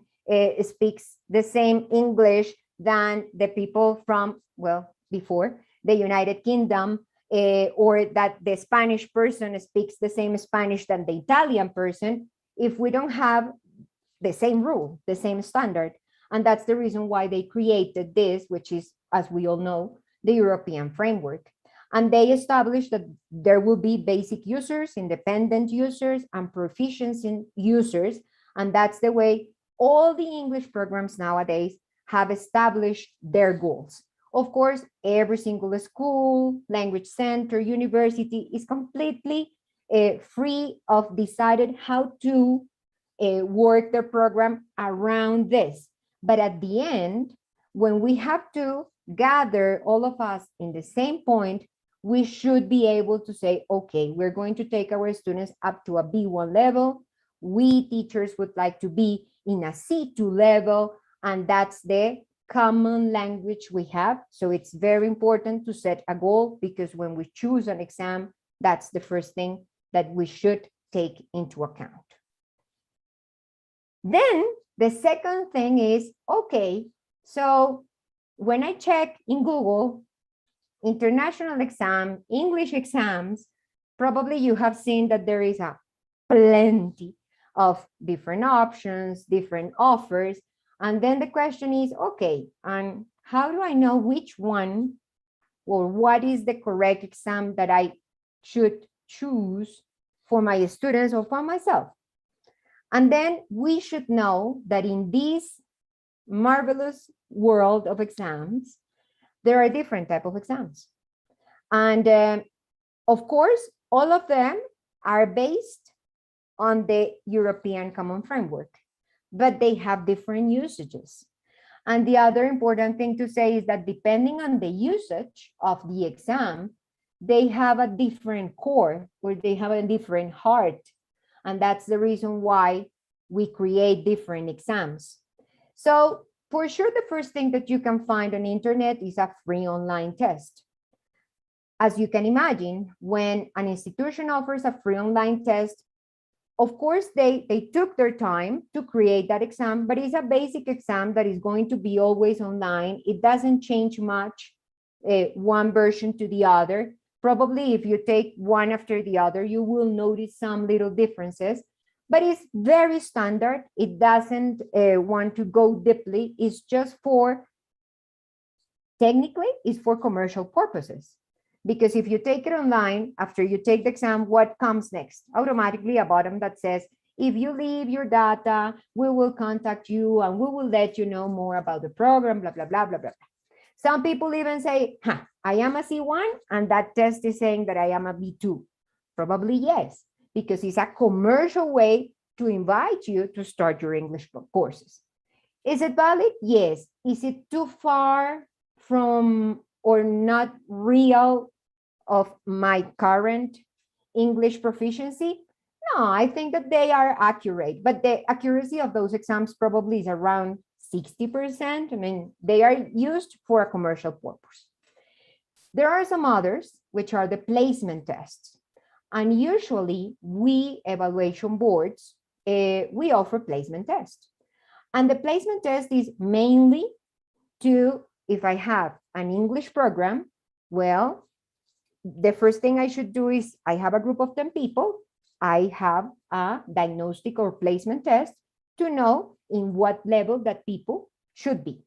speaks the same English than the people from, well, before the United Kingdom, or that the Spanish person speaks the same Spanish than the Italian person, if we don't have the same rule, the same standard? And that's the reason why they created this, which is, as we all know, the European framework. And they established that there will be basic users, independent users, and proficiency users. And that's the way all the English programs nowadays have established their goals. Of course, every single school, language center, university is completely free of deciding how to work their program around this. But at the end, when we have to gather all of us in the same point, we should be able to say, okay, we're going to take our students up to a B1 level. We teachers would like to be in a C2 level, and that's the common language we have. So it's very important to set a goal, because when we choose an exam, that's the first thing that we should take into account. Then the second thing is, okay, so when I check in Google, international exam, English exams, probably you have seen that there is a plenty of different options, different offers. And then the question is, okay, and how do I know which one or what is the correct exam that I should choose for my students or for myself. And then we should know that in this marvelous world of exams, there are different type of exams. And of course, all of them are based on the European Common Framework, but they have different usages. And the other important thing to say is that depending on the usage of the exam, they have a different core or they have a different heart. And that's the reason why we create different exams. So for sure, the first thing that you can find on the internet is a free online test. As you can imagine, when an institution offers a free online test, of course, they took their time to create that exam, but it's a basic exam that is going to be always online. It doesn't change much one version to the other. Probably if you take one after the other, you will notice some little differences, but it's very standard. It doesn't want to go deeply. It's just for, technically, it's for commercial purposes. Because if you take it online, after you take the exam, what comes next? Automatically a button that says, if you leave your data, we will contact you and we will let you know more about the program, blah, blah, blah, blah, blah. Some people even say, I am a C1 and that test is saying that I am a B2. Probably yes, because it's a commercial way to invite you to start your English courses. Is it valid? Yes. Is it too far from or not real of my current English proficiency? No, I think that they are accurate, but the accuracy of those exams probably is around 60%. I mean, they are used for a commercial purpose. There are some others, which are the placement tests. And usually we evaluation boards, we offer placement tests. And the placement test is mainly to, if I have an English program, well, the first thing I should do is I have a group of 10 people. I have a diagnostic or placement test to know in what level that people should be.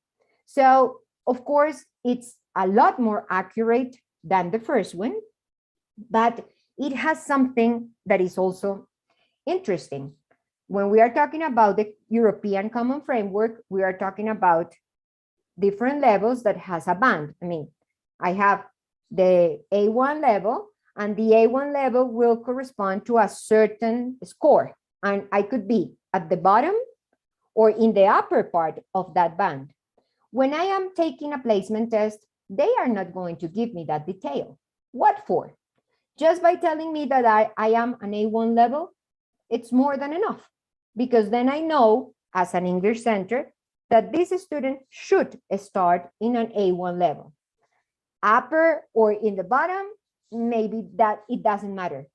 So, of course, it's a lot more accurate than the first one, but it has something that is also interesting. When we are talking about the European Common Framework, we are talking about different levels that has a band. I mean, I have the A1 level, and the A1 level will correspond to a certain score. And I could be at the bottom or in the upper part of that band. When I am taking a placement test, they are not going to give me that detail. What for? Just by telling me that I am an A1 level, it's more than enough. Because then I know, as an English center, that this student should start in an A1 level. Upper or in the bottom, maybe that it doesn't matter.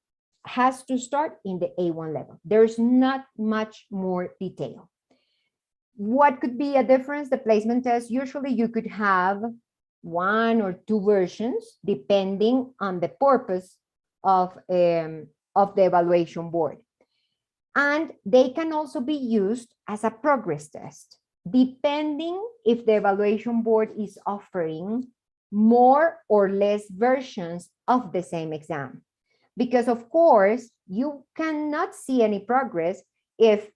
Has to start in the A1 level. There's not much more detail. What could be a difference? The placement test, usually you could have one or two versions depending on the purpose of the evaluation board. And they can also be used as a progress test, depending if the evaluation board is offering more or less versions of the same exam. Because of course, you cannot see any progress if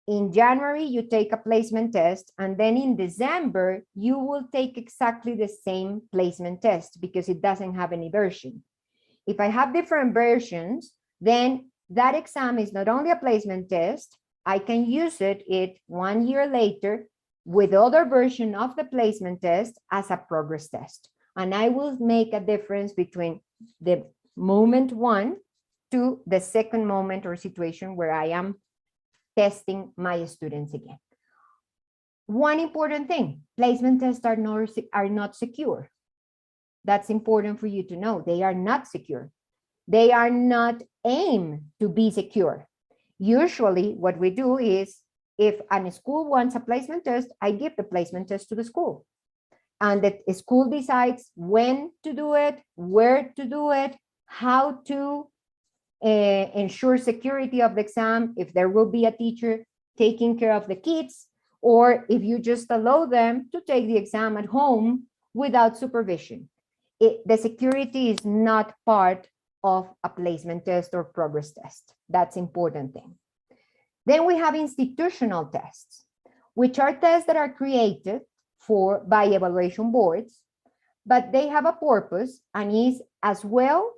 in January you take a placement test and then in December you will take exactly the same placement test because it doesn't have any version. If I have different versions, then that exam is not only a placement test, I can use it 1 year later with other version of the placement test as a progress test. And I will make a difference between the moment one to the second moment or situation where I am testing my students again. One important thing, placement tests are not secure. That's important for you to know. They are not secure. They are not aimed to be secure. Usually what we do is if a school wants a placement test, I give the placement test to the school. And the school decides when to do it, where to do it, how to ensure security of the exam, if there will be a teacher taking care of the kids, or if you just allow them to take the exam at home without supervision. the security is not part of a placement test or progress test. That's important thing. Then we have institutional tests, which are tests that are created by evaluation boards, but they have a purpose and is as well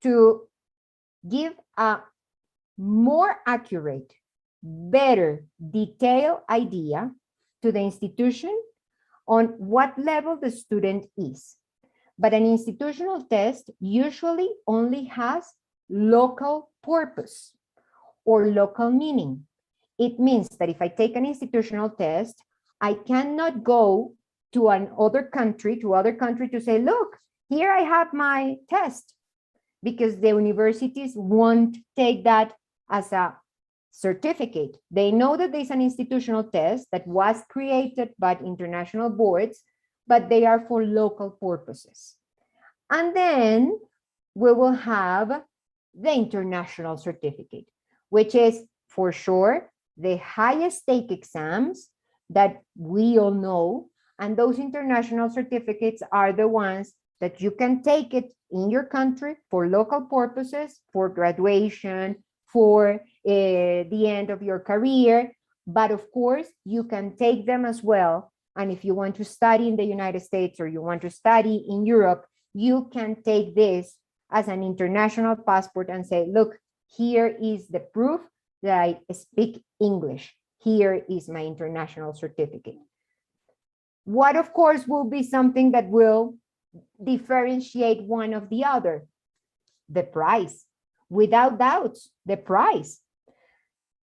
to give a more accurate, better, detailed idea to the institution on what level the student is. But an institutional test usually only has local purpose or local meaning. It means that if I take an institutional test, I cannot go to other country to say, look, here I have my test, because the universities won't take that as a certificate. They know that there's an institutional test that was created by international boards, but they are for local purposes. And then we will have the international certificate, which is for sure the highest stake exams that we all know. And those international certificates are the ones that you can take it in your country for local purposes, for graduation, for the end of your career. But of course, you can take them as well. And if you want to study in the United States or you want to study in Europe, you can take this as an international passport and say, look, here is the proof that I speak English. Here is my international certificate. What, of course, will be something that will differentiate one of the other? The price. Without doubts, the price.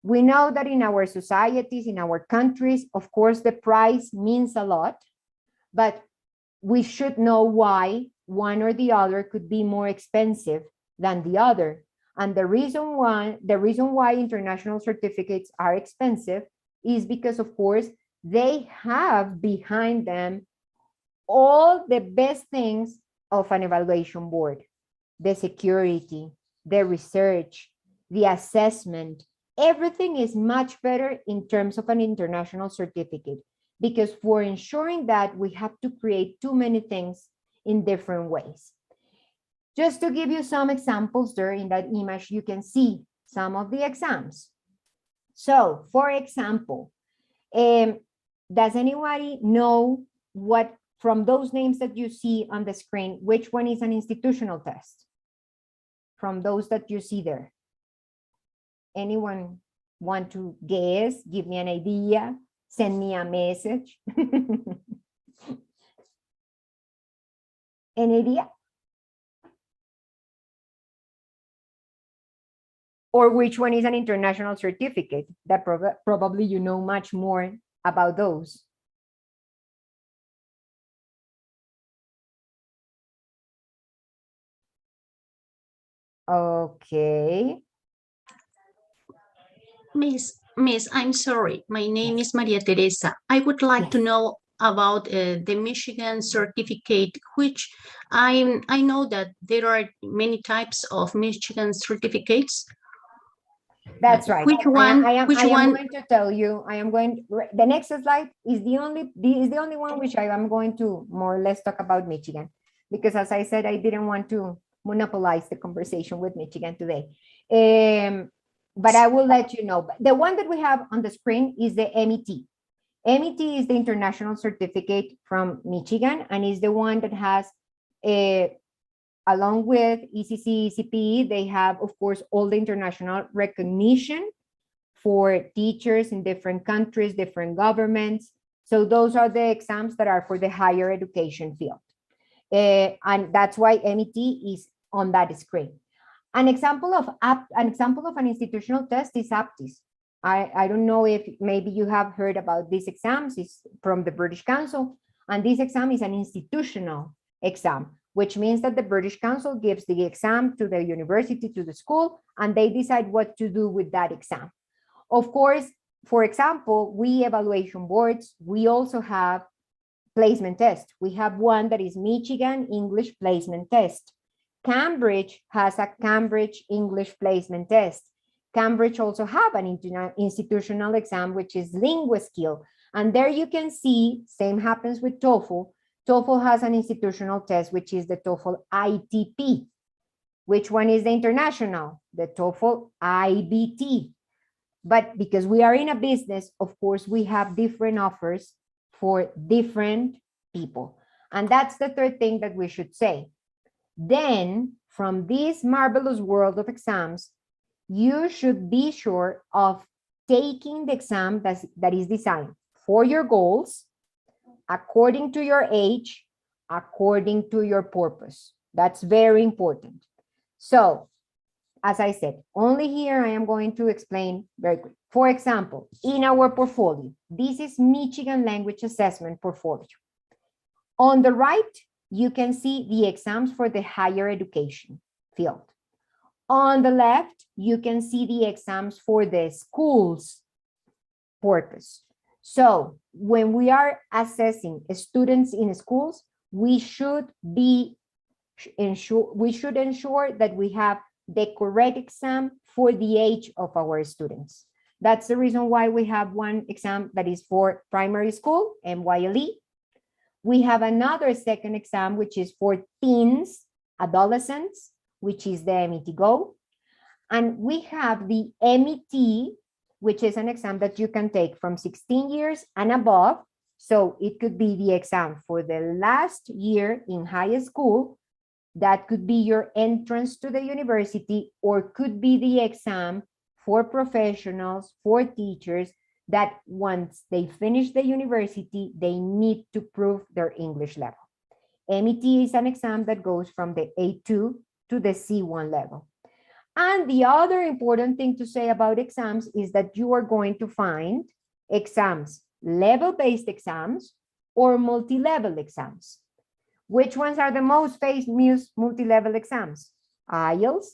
We know that in our societies, in our countries, of course, the price means a lot, but we should know why one or the other could be more expensive than the other. And the reason why international certificates are expensive is because, of course, they have behind them all the best things of an evaluation board: the security, the research, the assessment. Everything is much better in terms of an international certificate, because for ensuring that, we have to create too many things in different ways. Just to give you some examples there in that image, you can see some of the exams. So, for example, does anybody know what, from those names that you see on the screen, which one is an institutional test? From those that you see there. Anyone want to guess? Give me an idea. Send me a message. Any idea? Or which one is an international certificate? That probably you know much more about those. Okay. Miss, I'm sorry. My name is Maria Teresa. I would like to know about the Michigan certificate, which I know that there are many types of Michigan certificates. That's right. Which one? I am going to tell you. The next slide is the only one which I am going to more or less talk about Michigan, because as I said, I didn't want to monopolize the conversation with Michigan today. But I will let you know. The one that we have on the screen is the MET. MET is the international certificate from Michigan, and is the one that has, along with ECC, ECPE, they have, of course, all the international recognition for teachers in different countries, different governments. So those are the exams that are for the higher education field. And that's why MET is on that screen. An example of an institutional test is APTIS. I don't know if maybe you have heard about these exams. It's from the British Council, and this exam is an institutional exam, which means that the British Council gives the exam to the university, to the school, and they decide what to do with that exam. Of course, for example, we evaluation boards, we also have placement tests. We have one that is Michigan English Placement Test. Cambridge has a Cambridge English Placement Test. Cambridge also have an institutional exam, which is LinguaSkill. And there you can see, same happens with TOEFL. TOEFL has an institutional test, which is the TOEFL ITP. Which one is the international? The TOEFL IBT. But because we are in a business, of course, we have different offers for different people. And that's the third thing that we should say. Then, from this marvelous world of exams, you should be sure of taking the exam that is designed for your goals, according to your age, according to your purpose. That's very important. So, as I said, only here I am going to explain very quick. For example, in our portfolio, this is Michigan Language Assessment portfolio. On the right, you can see the exams for the higher education field. On the left, you can see the exams for the schools purpose. So when we are assessing students in schools, we should ensure that we have the correct exam for the age of our students. That's the reason why we have one exam that is for primary school, MYLE. We have another second exam, which is for teens, adolescents, which is the MET Go. And we have the MET, which is an exam that you can take from 16 years and above. So it could be the exam for the last year in high school. That could be your entrance to the university, or could be the exam for professionals, for teachers, that once they finish the university, they need to prove their English level. MET is an exam that goes from the A2 to the C1 level. And the other important thing to say about exams is that you are going to find exams, level-based exams or multi-level exams. Which ones are the most famous multi-level exams? IELTS,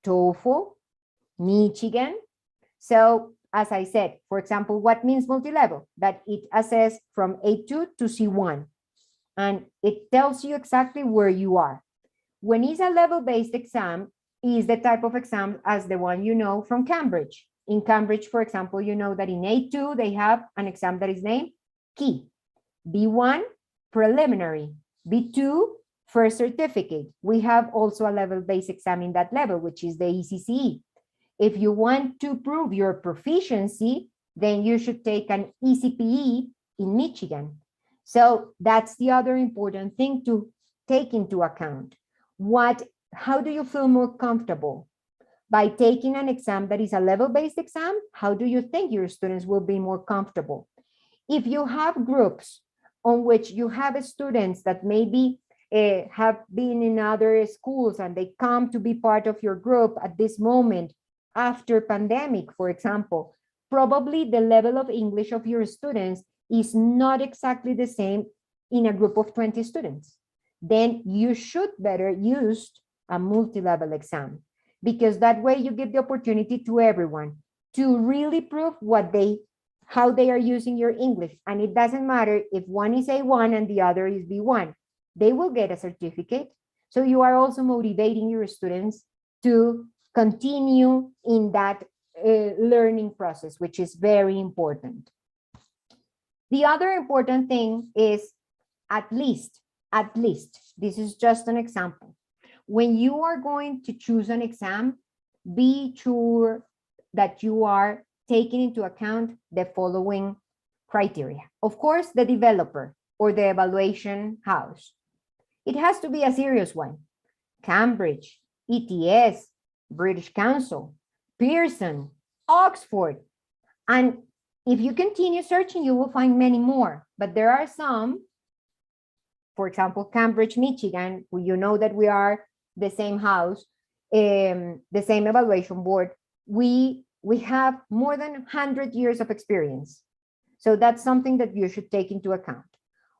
TOEFL, Michigan. So, as I said, for example, what means multi-level? That it assesses from A2 to C1. And it tells you exactly where you are. When it's a level-based exam, is the type of exam as the one you know from Cambridge. In Cambridge, for example, you know that in A2, they have an exam that is named Key. B1, preliminary. B2, first certificate. We have also a level-based exam in that level, which is the ECCE. If you want to prove your proficiency, then you should take an ECPE in Michigan. So that's the other important thing to take into account. How do you feel more comfortable? By taking an exam that is a level-based exam, how do you think your students will be more comfortable? If you have groups on which you have students that maybe have been in other schools and they come to be part of your group at this moment after pandemic, for example, probably the level of English of your students is not exactly the same in a group of 20 students. Then you should better use a multi-level exam, because that way you give the opportunity to everyone to really prove how they are using your English. And it doesn't matter if one is A1 and the other is B1, they will get a certificate. So you are also motivating your students to continue in that learning process, which is very important. The other important thing is at least, this is just an example. When you are going to choose an exam, be sure that you are taking into account the following criteria. Of course, the developer or the evaluation house. It has to be a serious one. Cambridge, ETS, British Council, Pearson, Oxford. And if you continue searching, you will find many more. But there are some, for example, Cambridge, Michigan, you know that we are the same house, the same evaluation board. We have more than 100 years of experience. So that's something that you should take into account.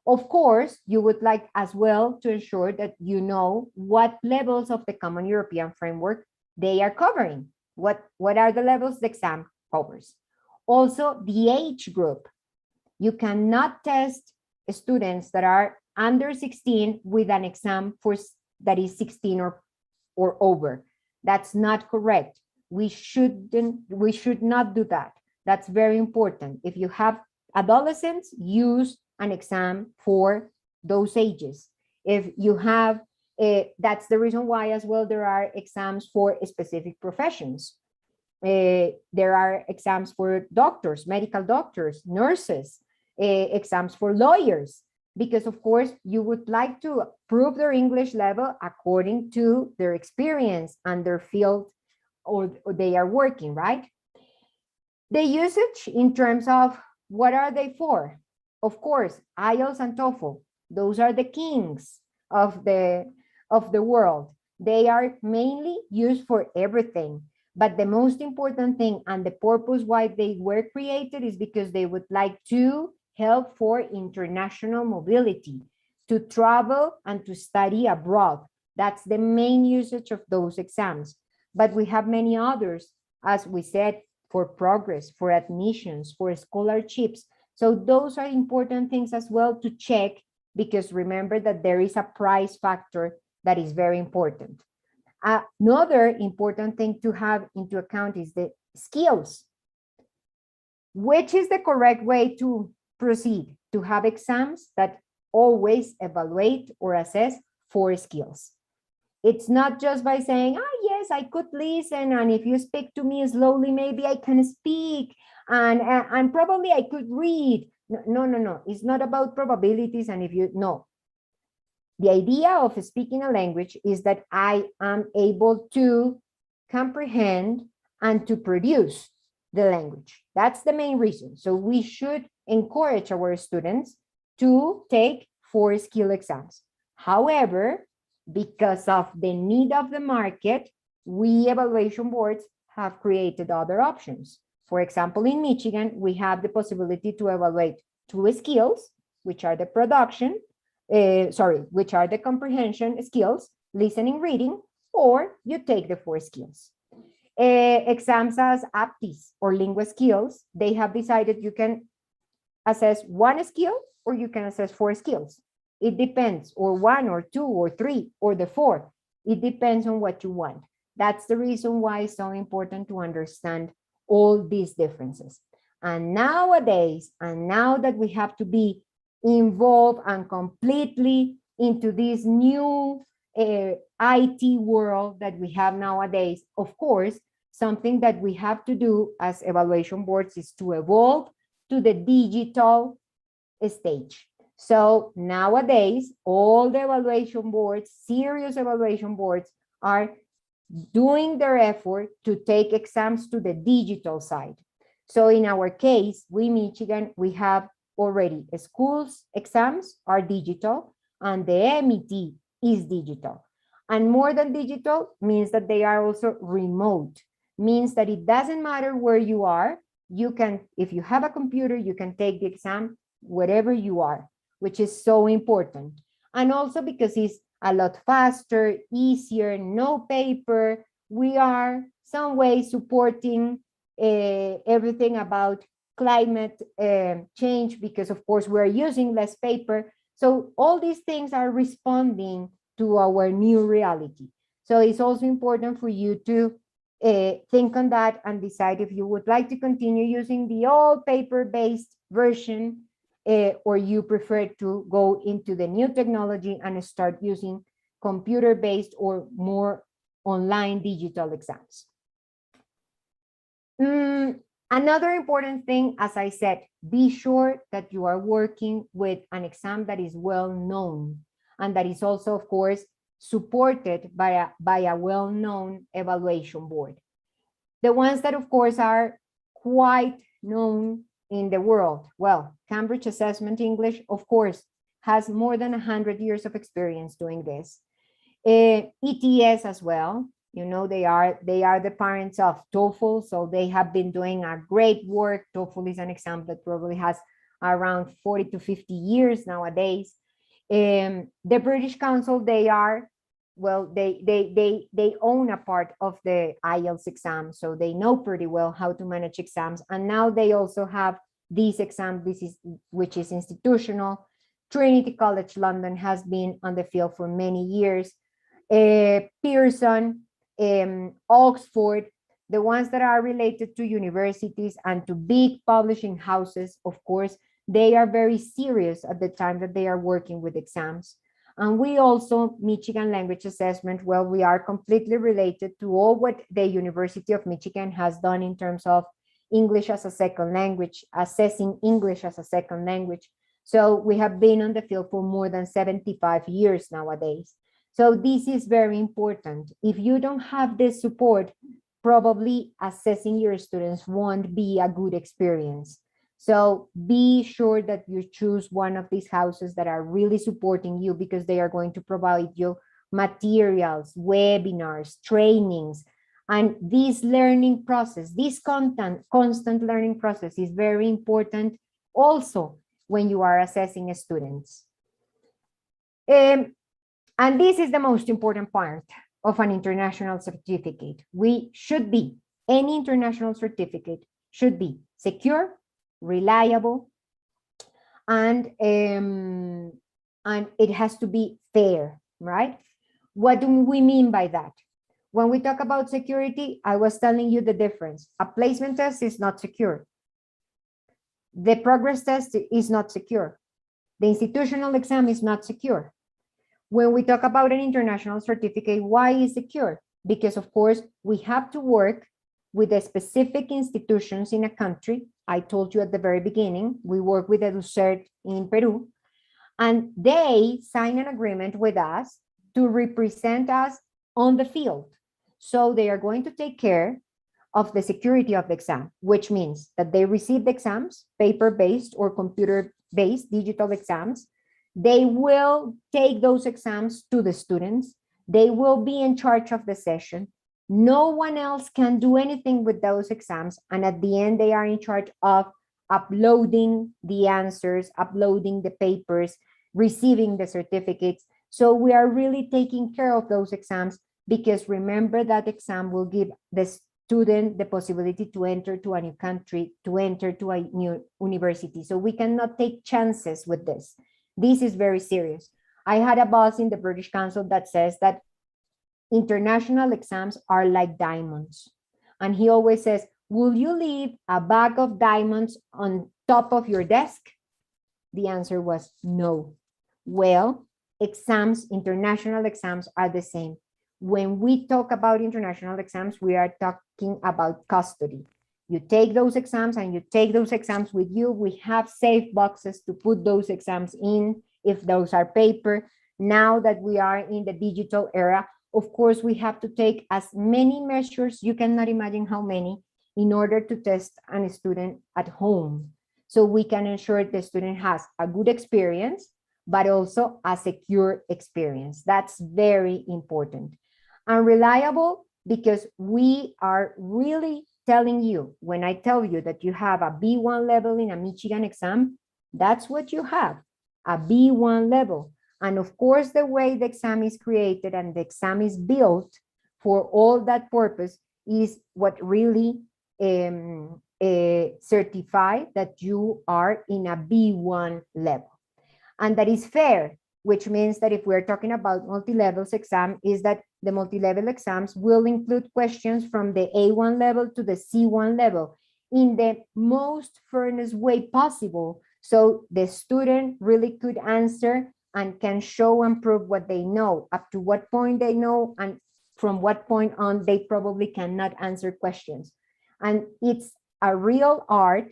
Of course, you would like as well to ensure that you know what levels of the Common European Framework they are covering. What are the levels the exam covers? Also, the age group. You cannot test students that are under 16 with an exam that is 16 or over. That's not correct. We should not do that. That's very important. If you have adolescents, use an exam for those ages. If you have, that's the reason why as well there are exams for specific professions. There are exams for doctors, medical doctors, nurses, exams for lawyers, because of course you would like to prove their English level according to their experience and their field or they are working, right? The usage in terms of what are they for? Of course, IELTS and TOEFL, those are the kings of the world. They are mainly used for everything. But the most important thing and the purpose why they were created is because they would like to help for international mobility, to travel and to study abroad. That's the main usage of those exams. But we have many others, as we said, for progress, for admissions, for scholarships. So those are important things as well to check, because remember that there is a price factor that is very important. Another important thing to have into account is the skills. Which is the correct way to proceed? To have exams that always evaluate or assess 4 skills. It's not just by saying, yes, I could listen, and if you speak to me slowly, maybe I can speak, and probably I could read. No. It's not about probabilities, and if you know. The idea of speaking a language is that I am able to comprehend and to produce the language. That's the main reason. So we should encourage our students to take 4 skill exams. However, because of the need of the market, we evaluation boards have created other options. For example, in Michigan, we have the possibility to evaluate 2 skills, which are the which are the comprehension skills, listening, reading, or you take the 4 skills. Exams as aptis or lingua skills, they have decided you can assess 1 skill or you can assess 4 skills. It depends, or 1 or 2 or 3 or the 4. It depends on what you want. That's the reason why it's so important to understand all these differences. And nowadays, and now that we have to be involved and completely into this new IT world that we have nowadays, of course, something that we have to do as evaluation boards is to evolve to the digital stage. So nowadays, all the evaluation boards, serious evaluation boards, are doing their effort to take exams to the digital side. So in our case, we Michigan, we have already schools exams are digital and the MET is digital. And more than digital means that they are also remote, means that it doesn't matter where you are. You can, if you have a computer, you can take the exam wherever you are, which is so important. And also because it's a lot faster, easier, no paper. We are some way supporting everything about climate change, because of course we're using less paper. So all these things are responding to our new reality. So it's also important for you to think on that and decide if you would like to continue using the old paper-based version or you prefer to go into the new technology and start using computer-based or more online digital exams. Another important thing, as I said, be sure that you are working with an exam that is well known and that is also, of course, supported by a well-known evaluation board. The ones that, of course, are quite known in the world. Well, Cambridge Assessment English, of course, has more than 100 years of experience doing this. ETS as well. You know, they are the parents of TOEFL, so they have been doing a great work. TOEFL is an exam that probably has around 40 to 50 years nowadays. The British Council, they are, well, they own a part of the IELTS exam, so they know pretty well how to manage exams. And now they also have this exam, which is institutional. Trinity College London has been on the field for many years. Pearson, Oxford, the ones that are related to universities and to big publishing houses, of course, They are very serious at the time that they are working with exams. And we also, Michigan Language Assessment, well, we are completely related to all what the University of Michigan has done in terms of English as a second language, assessing English as a second language. So we have been on the field for more than 75 years nowadays. So this is very important. If you don't have this support, probably assessing your students won't be a good experience. So be sure that you choose one of these houses that are really supporting you, because they are going to provide you materials, webinars, trainings. And this learning process, this constant learning process is very important also when you are assessing students. And this is the most important part of an international certificate. Any international certificate should be secure, reliable, and it has to be fair, right? What do we mean by that? When we talk about security, I was telling you the difference. A placement test is not secure. The progress test is not secure. The institutional exam is not secure. When we talk about an international certificate, why is secure? Because of course, we have to work with the specific institutions in a country. I told you at the very beginning, we work with EduCert in Peru, and they sign an agreement with us to represent us on the field. So they are going to take care of the security of the exam, which means that they receive the exams, paper-based or computer-based digital exams. They will take those exams to the students. They will be in charge of the session. No one else can do anything with those exams. And at the end, they are in charge of uploading the answers, uploading the papers, receiving the certificates. So we are really taking care of those exams, because remember that exam will give the student the possibility to enter to a new country, to enter to a new university. So we cannot take chances with this. This is very serious. I had a boss in the British Council that says that international exams are like diamonds. And he always says, will you leave a bag of diamonds on top of your desk? The answer was no. Well, exams, international exams are the same. When we talk about international exams, we are talking about custody. You take those exams and you take those exams with you. We have safe boxes to put those exams in if those are paper. Now that we are in the digital era, of course, we have to take as many measures, you cannot imagine how many, in order to test a student at home. So we can ensure the student has a good experience, but also a secure experience. That's very important. And reliable, because we are really telling you, when I tell you that you have a B1 level in a Michigan exam, that's what you have, a B1 level. And of course, the way the exam is created and the exam is built for all that purpose is what really certify that you are in a B1 level. And that is fair, which means that if we're talking about multi-levels exam, is that the multi-level exams will include questions from the A1 level to the C1 level in the most fairness way possible. So the student really could answer and can show and prove what they know, up to what point they know, and from what point on they probably cannot answer questions. And it's a real art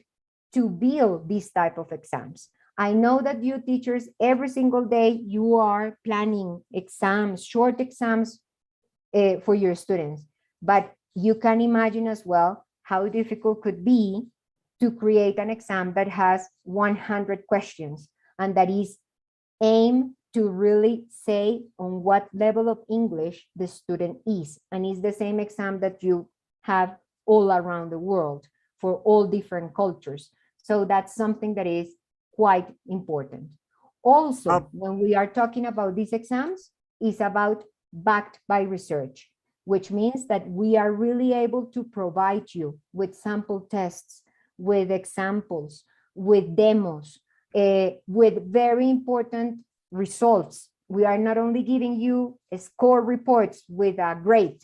to build these type of exams. I know that you teachers, every single day, you are planning exams, short exams for your students, but you can imagine as well how difficult could be to create an exam that has 100 questions and that is aimed to really say on what level of English the student is. And it's the same exam that you have all around the world for all different cultures. So that's something that is quite important. Also, when we are talking about these exams, it's about backed by research, which means that we are really able to provide you with sample tests, with examples, with demos, with very important results. We are not only giving you score reports with a grade,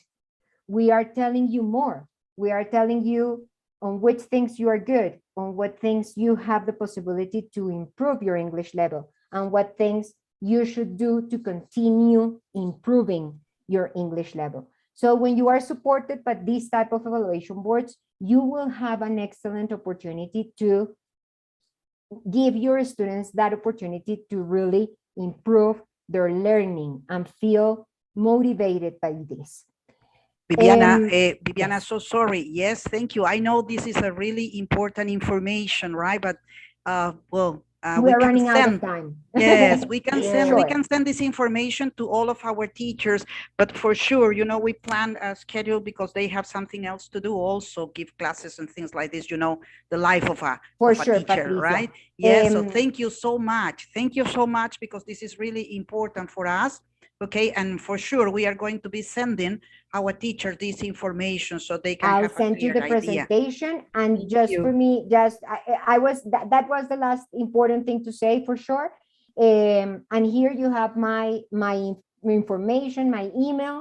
we are telling you more. We are telling you on which things you are good, on what things you have the possibility to improve your English level, and what things you should do to continue improving your English level. So when you are supported by these type of evaluation boards, you will have an excellent opportunity to give your students that opportunity to really improve their learning and feel motivated by this. Viviana, Yes. so sorry. Yes, thank you. I know this is a really important information, right? But We we are can running out of send. time. Yes, we can send. We Sure. can send this information to all of our teachers. But for sure, you know, we plan a schedule because they have something else to do. Also, give classes and things like this. You know, the life For of a sure, teacher, Patricia. right? Yes. So Um, thank you so much. Thank you so much because this is really important for us. Okay, and for sure we are going to be sending our teachers this information so they can I'll have a send you clear the idea. presentation, and Thank just for you. me, I was that was the last important thing to say for sure. And here you have my information, my email.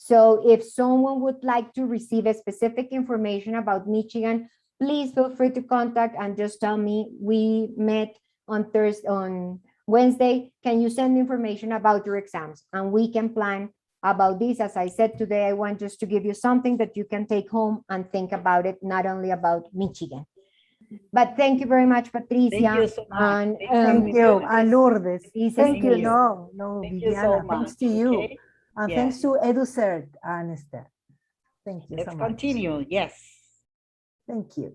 So if someone would like to receive a specific information about Michigan, please feel free to contact and just tell me we met on Wednesday. Can you send information about your exams, and we can plan about this. As I said today, I want just to give you something that you can take home and think about it, not only about Michigan. But thank you very much, Patricia. Thank you so much. And Thank you, and Lourdes. Patricia, Thank you. you. No, Thank you so Viviana. much. Thanks to you, Okay. and Yes. thanks to EduCert and Esther. Thank you Let's so much. continue. Yes. Thank you.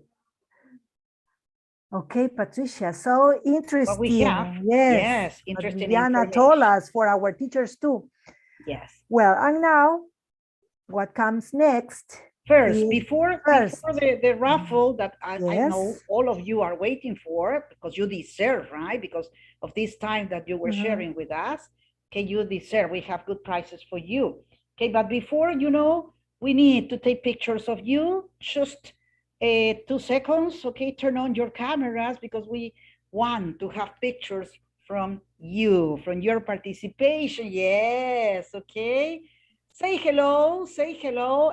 Okay, Patricia. So interesting. What we have. Yes. But Interesting Viviana information. told us for our teachers too. Yes. Well, and now what comes next? First, is before the raffle that I know Yes. all of you are waiting for, because you deserve, right? Because of this time that you were sharing with us. Okay, you deserve. We have good prizes for you. Okay, but before, you know, we need to take pictures of you. Just 2 seconds. Okay, turn on your cameras because we want to have pictures from you, from your participation. Yes, okay. Say hello,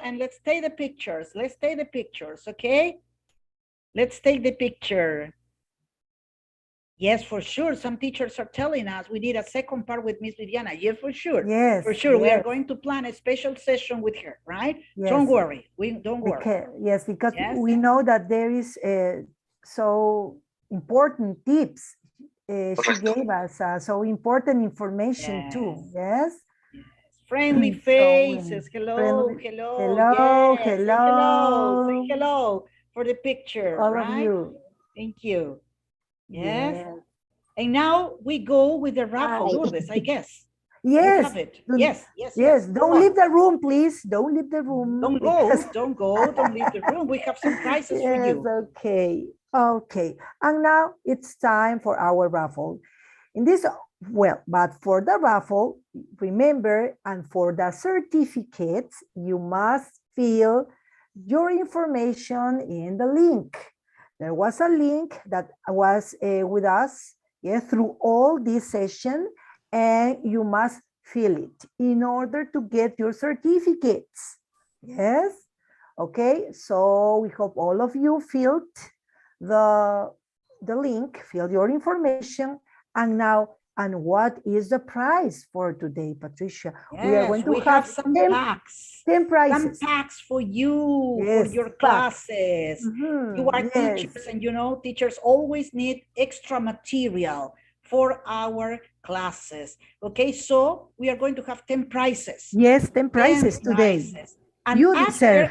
and let's take the pictures. Let's take the pictures, okay? Let's take the picture. Yes, for sure. Some teachers are telling us we need a second part with Miss Viviana. Yes, for sure. Yes. For sure. Yes. We are going to plan a special session with her, right? Yes. Don't worry. Don't worry. Because Yes. we know that there is so important tips. She gave us so important information too. Yes. Friendly So, faces. Hello, friendly- hello. hello, Yes. hello. Say hello. Say hello for the picture, All right? of you. Thank you. Yes. And now we go with the raffle, Hi. Lourdes, I guess. Yes. You have it. Yes. Yes. Go Don't on. leave the room, please. Don't leave the room. Don't go. Don't go. Don't leave the room. We have some prizes for Yes. you. Okay. Okay. And now it's time for our raffle. In this, but for the raffle, remember, and for the certificates, you must fill your information in the link. There was a link that was with us through all this session, and you must fill it in order to get your certificates. Yes? Okay, so we hope all of you filled the link, fill your information, and now, and what is the prize for today, Patricia? Yes, we are going to have some 10, packs. 10 prizes. Some packs for you, Yes, for your packs. classes. You are yes. teachers, and you know, teachers always need extra material for our classes. Okay, so we are going to have 10 prizes. Yes, 10 prizes 10 today. prizes. And You after deserve.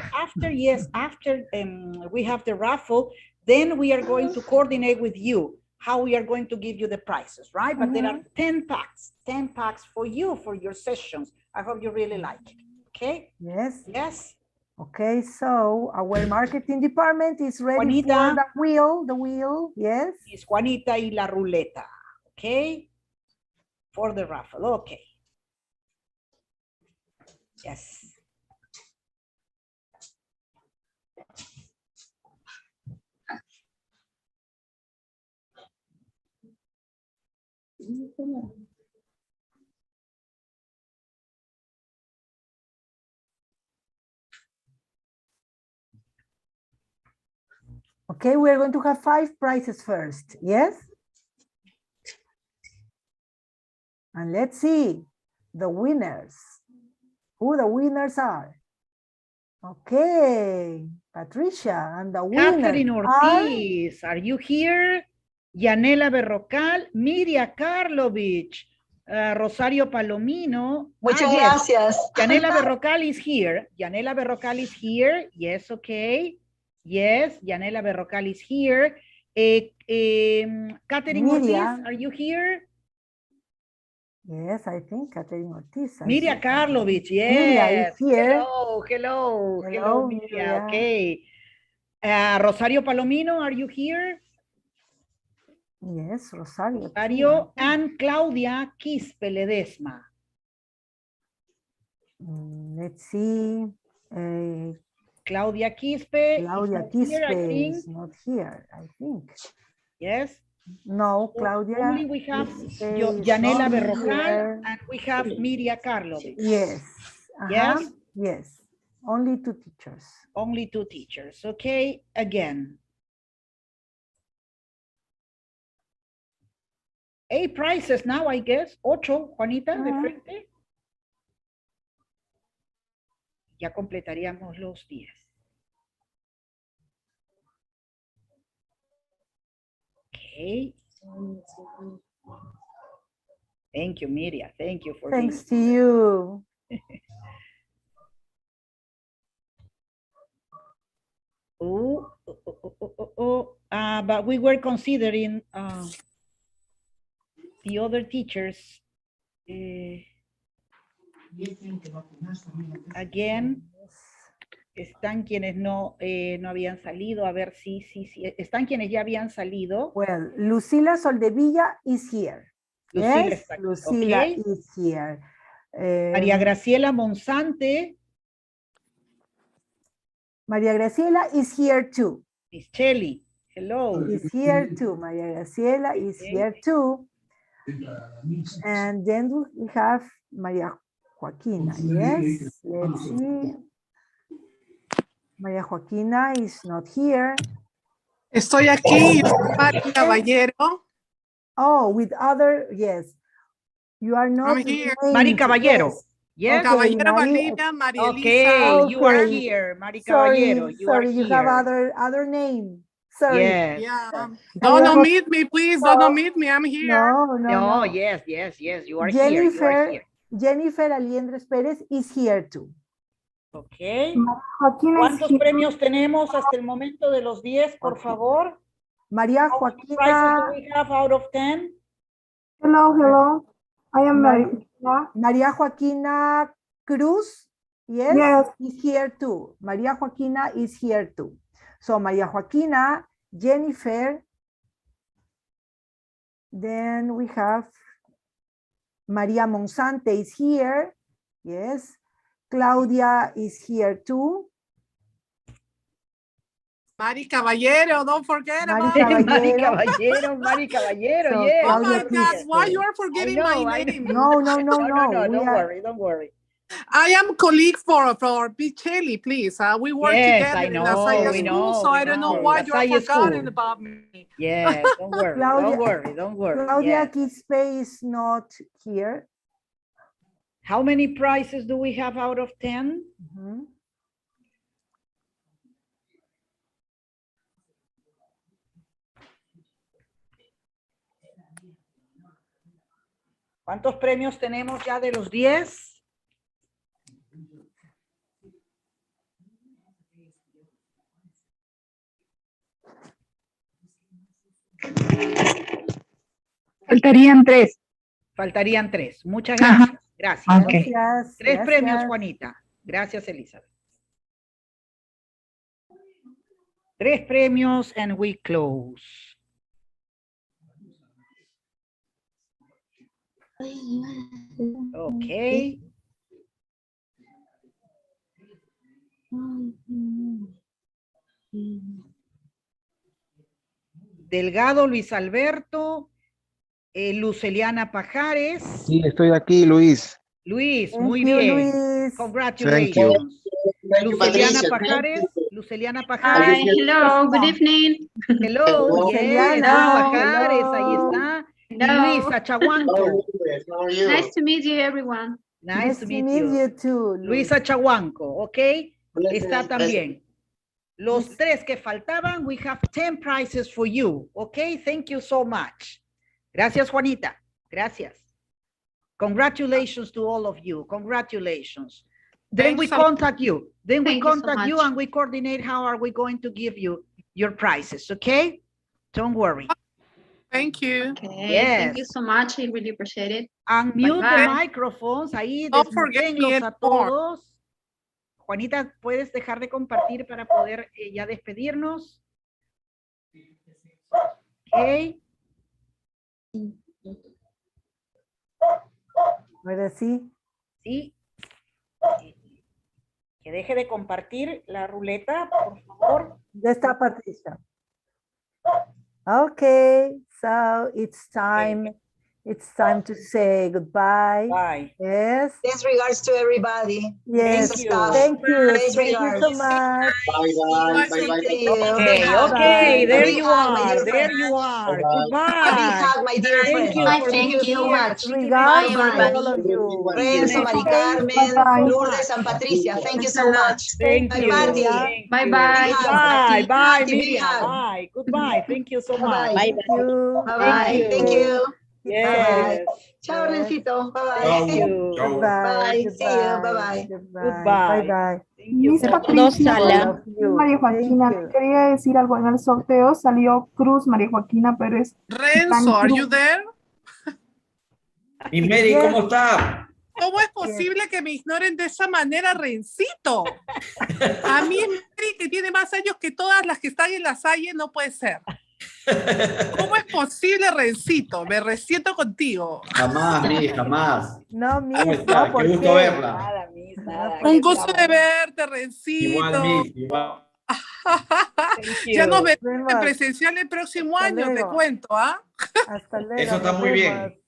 we have the raffle, then we are going to coordinate with you how we are going to give you the prizes, right? But there are 10 packs for you, for your sessions. I hope you really like it, okay? Yes. Yes. Okay, so our marketing department is ready Juanita. for the wheel, yes? It's Juanita y la ruleta, okay? For the raffle, okay. Yes. Okay, we're going to have 5 prizes first. Yes? And let's see the winners. Who the winners are. Okay, Patricia, and the winners Catherine are Ortiz, are you here? Yanela Berrocal, Miria Karlovich, Rosario Palomino. Muchas Yes. gracias. Yanela Berrocal is here. Yanela Berrocal is here. Yes, okay. Yes, Yanela Berrocal is here. Catherine Miria. Ortiz, are you here? Yes, I think Catherine Ortiz. Miria Karlovich, yes. Miria is here. Hello, Miria. Okay. Rosario Palomino, are you here? Yes, Rosario. Rosario and Claudia Quispe Ledesma. Let's see. Claudia Quispe. Claudia Quispe is not here, I think. Yes. No, Claudia. Only we have Quispe Yanela is not Berrocal here. and we have Miria Karlovich. Yes. Yes. Yes. Only 2 teachers. Only 2 teachers. Okay. Again. 8 prizes now, I guess. 8, Juanita, de frente. Ya completaríamos los 10. Okay. Thank you, Miria. Thank you for Thanks to you. But we were considering the other teachers. Again, están quienes no habían salido. A ver si, están quienes ya habían salido. Well, Lucila Soldevilla is here. Lucila, Yes, está aquí. Lucila Okay. is here. María Graciela Monsante. María Graciela is here too. Miss Shelly, hello. Is here too. María Graciela is here too. And then we have María Joaquina. Yes, let's see. María Joaquina is not here. Estoy aquí, Mari Caballero. Oh, with other, yes. You are not. I'm here. Mari Caballero. Yes. Caballero, Mari, Valdivia, María Okay, Elisa. you are Okay. here, Mari Caballero. You are you here. have other name. Sorry. Yes. Yeah. Don't omit me, please. Don't omit me. I'm here. No. Yes, you are Jennifer, here. You are here. Jennifer Aliendres Pérez is here too. Okay. ¿Cuántos premios tenemos hasta el momento de los 10, por favor? María How many prizes Joaquina. do we have out of 10? Hello. I am María Joaquina Cruz, yes, is here too. María Joaquina is here too. So María Joaquina, Jennifer, then we have María Monsante is here, yes. Claudia is here too. Mari Caballero, don't forget Mari about me. Mari Caballero, So, yes. Oh my Claudia God, Quispe. why you are forgetting my name? No. Don't worry. I am colleague for Pichelli, please. We work Yes, together I in know, La Salle we School, know, so we I don't know know. why La you are Salle forgetting School. about me. Yes, don't worry, don't worry. Claudia Yes. Quispe is not here. How many prizes do we have out of 10? ¿Cuántos premios tenemos ya de los 10? Faltarían 3. Faltarían 3. Muchas gracias. Gracias. Okay. Gracias. 3 premios, gracias. Juanita. Gracias, Elizabeth. 3 premios and we close. Okay. Delgado Luis Alberto, Luceliana Pajares. Sí, estoy aquí, Luis. Luis, Thank muy you, bien. Luis. Congratulations. Luceliana Pajares, Luceliana Pajares. Hi, hello, good evening. Hello, yes, Luceliana, Pajares, ahí hello. está. Y Hello. Luis Achahuanco. Nice to meet you, everyone. Nice to meet you you. too, Luis Achahuanco, ¿ok? Está también. Los tres que faltaban, we have 10 prizes for you, ¿ok? Thank you so much. Gracias, Juanita. Gracias. Congratulations to all of you. Congratulations. Then we contact you. Then we contact you and we coordinate how are we going to give you your prizes, okay? Don't worry. Thank you. Okay, Yes. thank you so much. I really appreciate it. Unmute Bye-bye. the microphones. Ahí Don't forget desmutenlos me a anymore. todos. Juanita, ¿puedes dejar de compartir para poder ya despedirnos? Ok. Ahora sí. Sí. Que deje de compartir la ruleta, por favor. Ya está, Patricia. Okay, so it's time. It's time to say goodbye. Bye. Yes. Best regards to everybody. Yes. Thank you. Thank you. Best Thank you regards. so much. Bye-bye. See Bye-bye. you. Okay, Big hug. okay, there Big you hug, my are. dear There friend. you are. A big Goodbye. hug, my dear Thank friend. you Bye, for thank being you. here. Much regards to Bye-bye. all of you. Renzo, Mari Carmen, Bye-bye. Lourdes, and Patricia. Thank you so much. Thank Bye, you. Marty. Thank Bye you. bye. Big hug. Bye. Bye, Marty, big Miriam. hug. Bye. Goodbye. Thank you so much. Bye-bye. Thank you. Bye-bye. Thank you. Yes. Ciao, Yes. Rencito. Bye-bye. Thank you. Goodbye. Bye. See you. Goodbye. Bye-bye. Goodbye. Bye-bye. Thank you Miss so much. Patricia, All of you. María Thank Joaquina, you. le quería decir algo. En el sorteo salió Cruz María Joaquina, pero es Renzo, are you Cruz. there? Y Mary, Yes. ¿cómo está? ¿Cómo es posible que me ignoren de esa manera, Rencito? A mí, Mary, que tiene más años que todas las que están en la Salle, no puede ser. ¿Cómo es posible, Rencito? Me resiento contigo. Jamás, Mary, jamás. No, Miss, ¿Cómo está? no, ¿por Qué gusto qué? verla. Nada, Miss, nada. Un gusto de verte, Rencito. Igual, Miss, igual. Thank Ya nos you. veremos Vemos. en presencial el próximo Hasta año, te luego. cuento, ¿ah? Hasta luego. Eso está nos muy vemos. bien.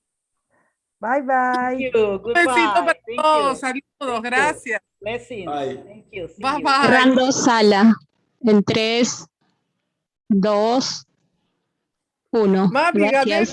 Bye, Thank bye. you. Un besito Goodbye. para Thank todos. you. Saludos, Thank you. gracias. Blessings. Bye. Thank you. See Bye, you. bye. Cerrando sala en 3, 2, 1. Mami, Gracias. gané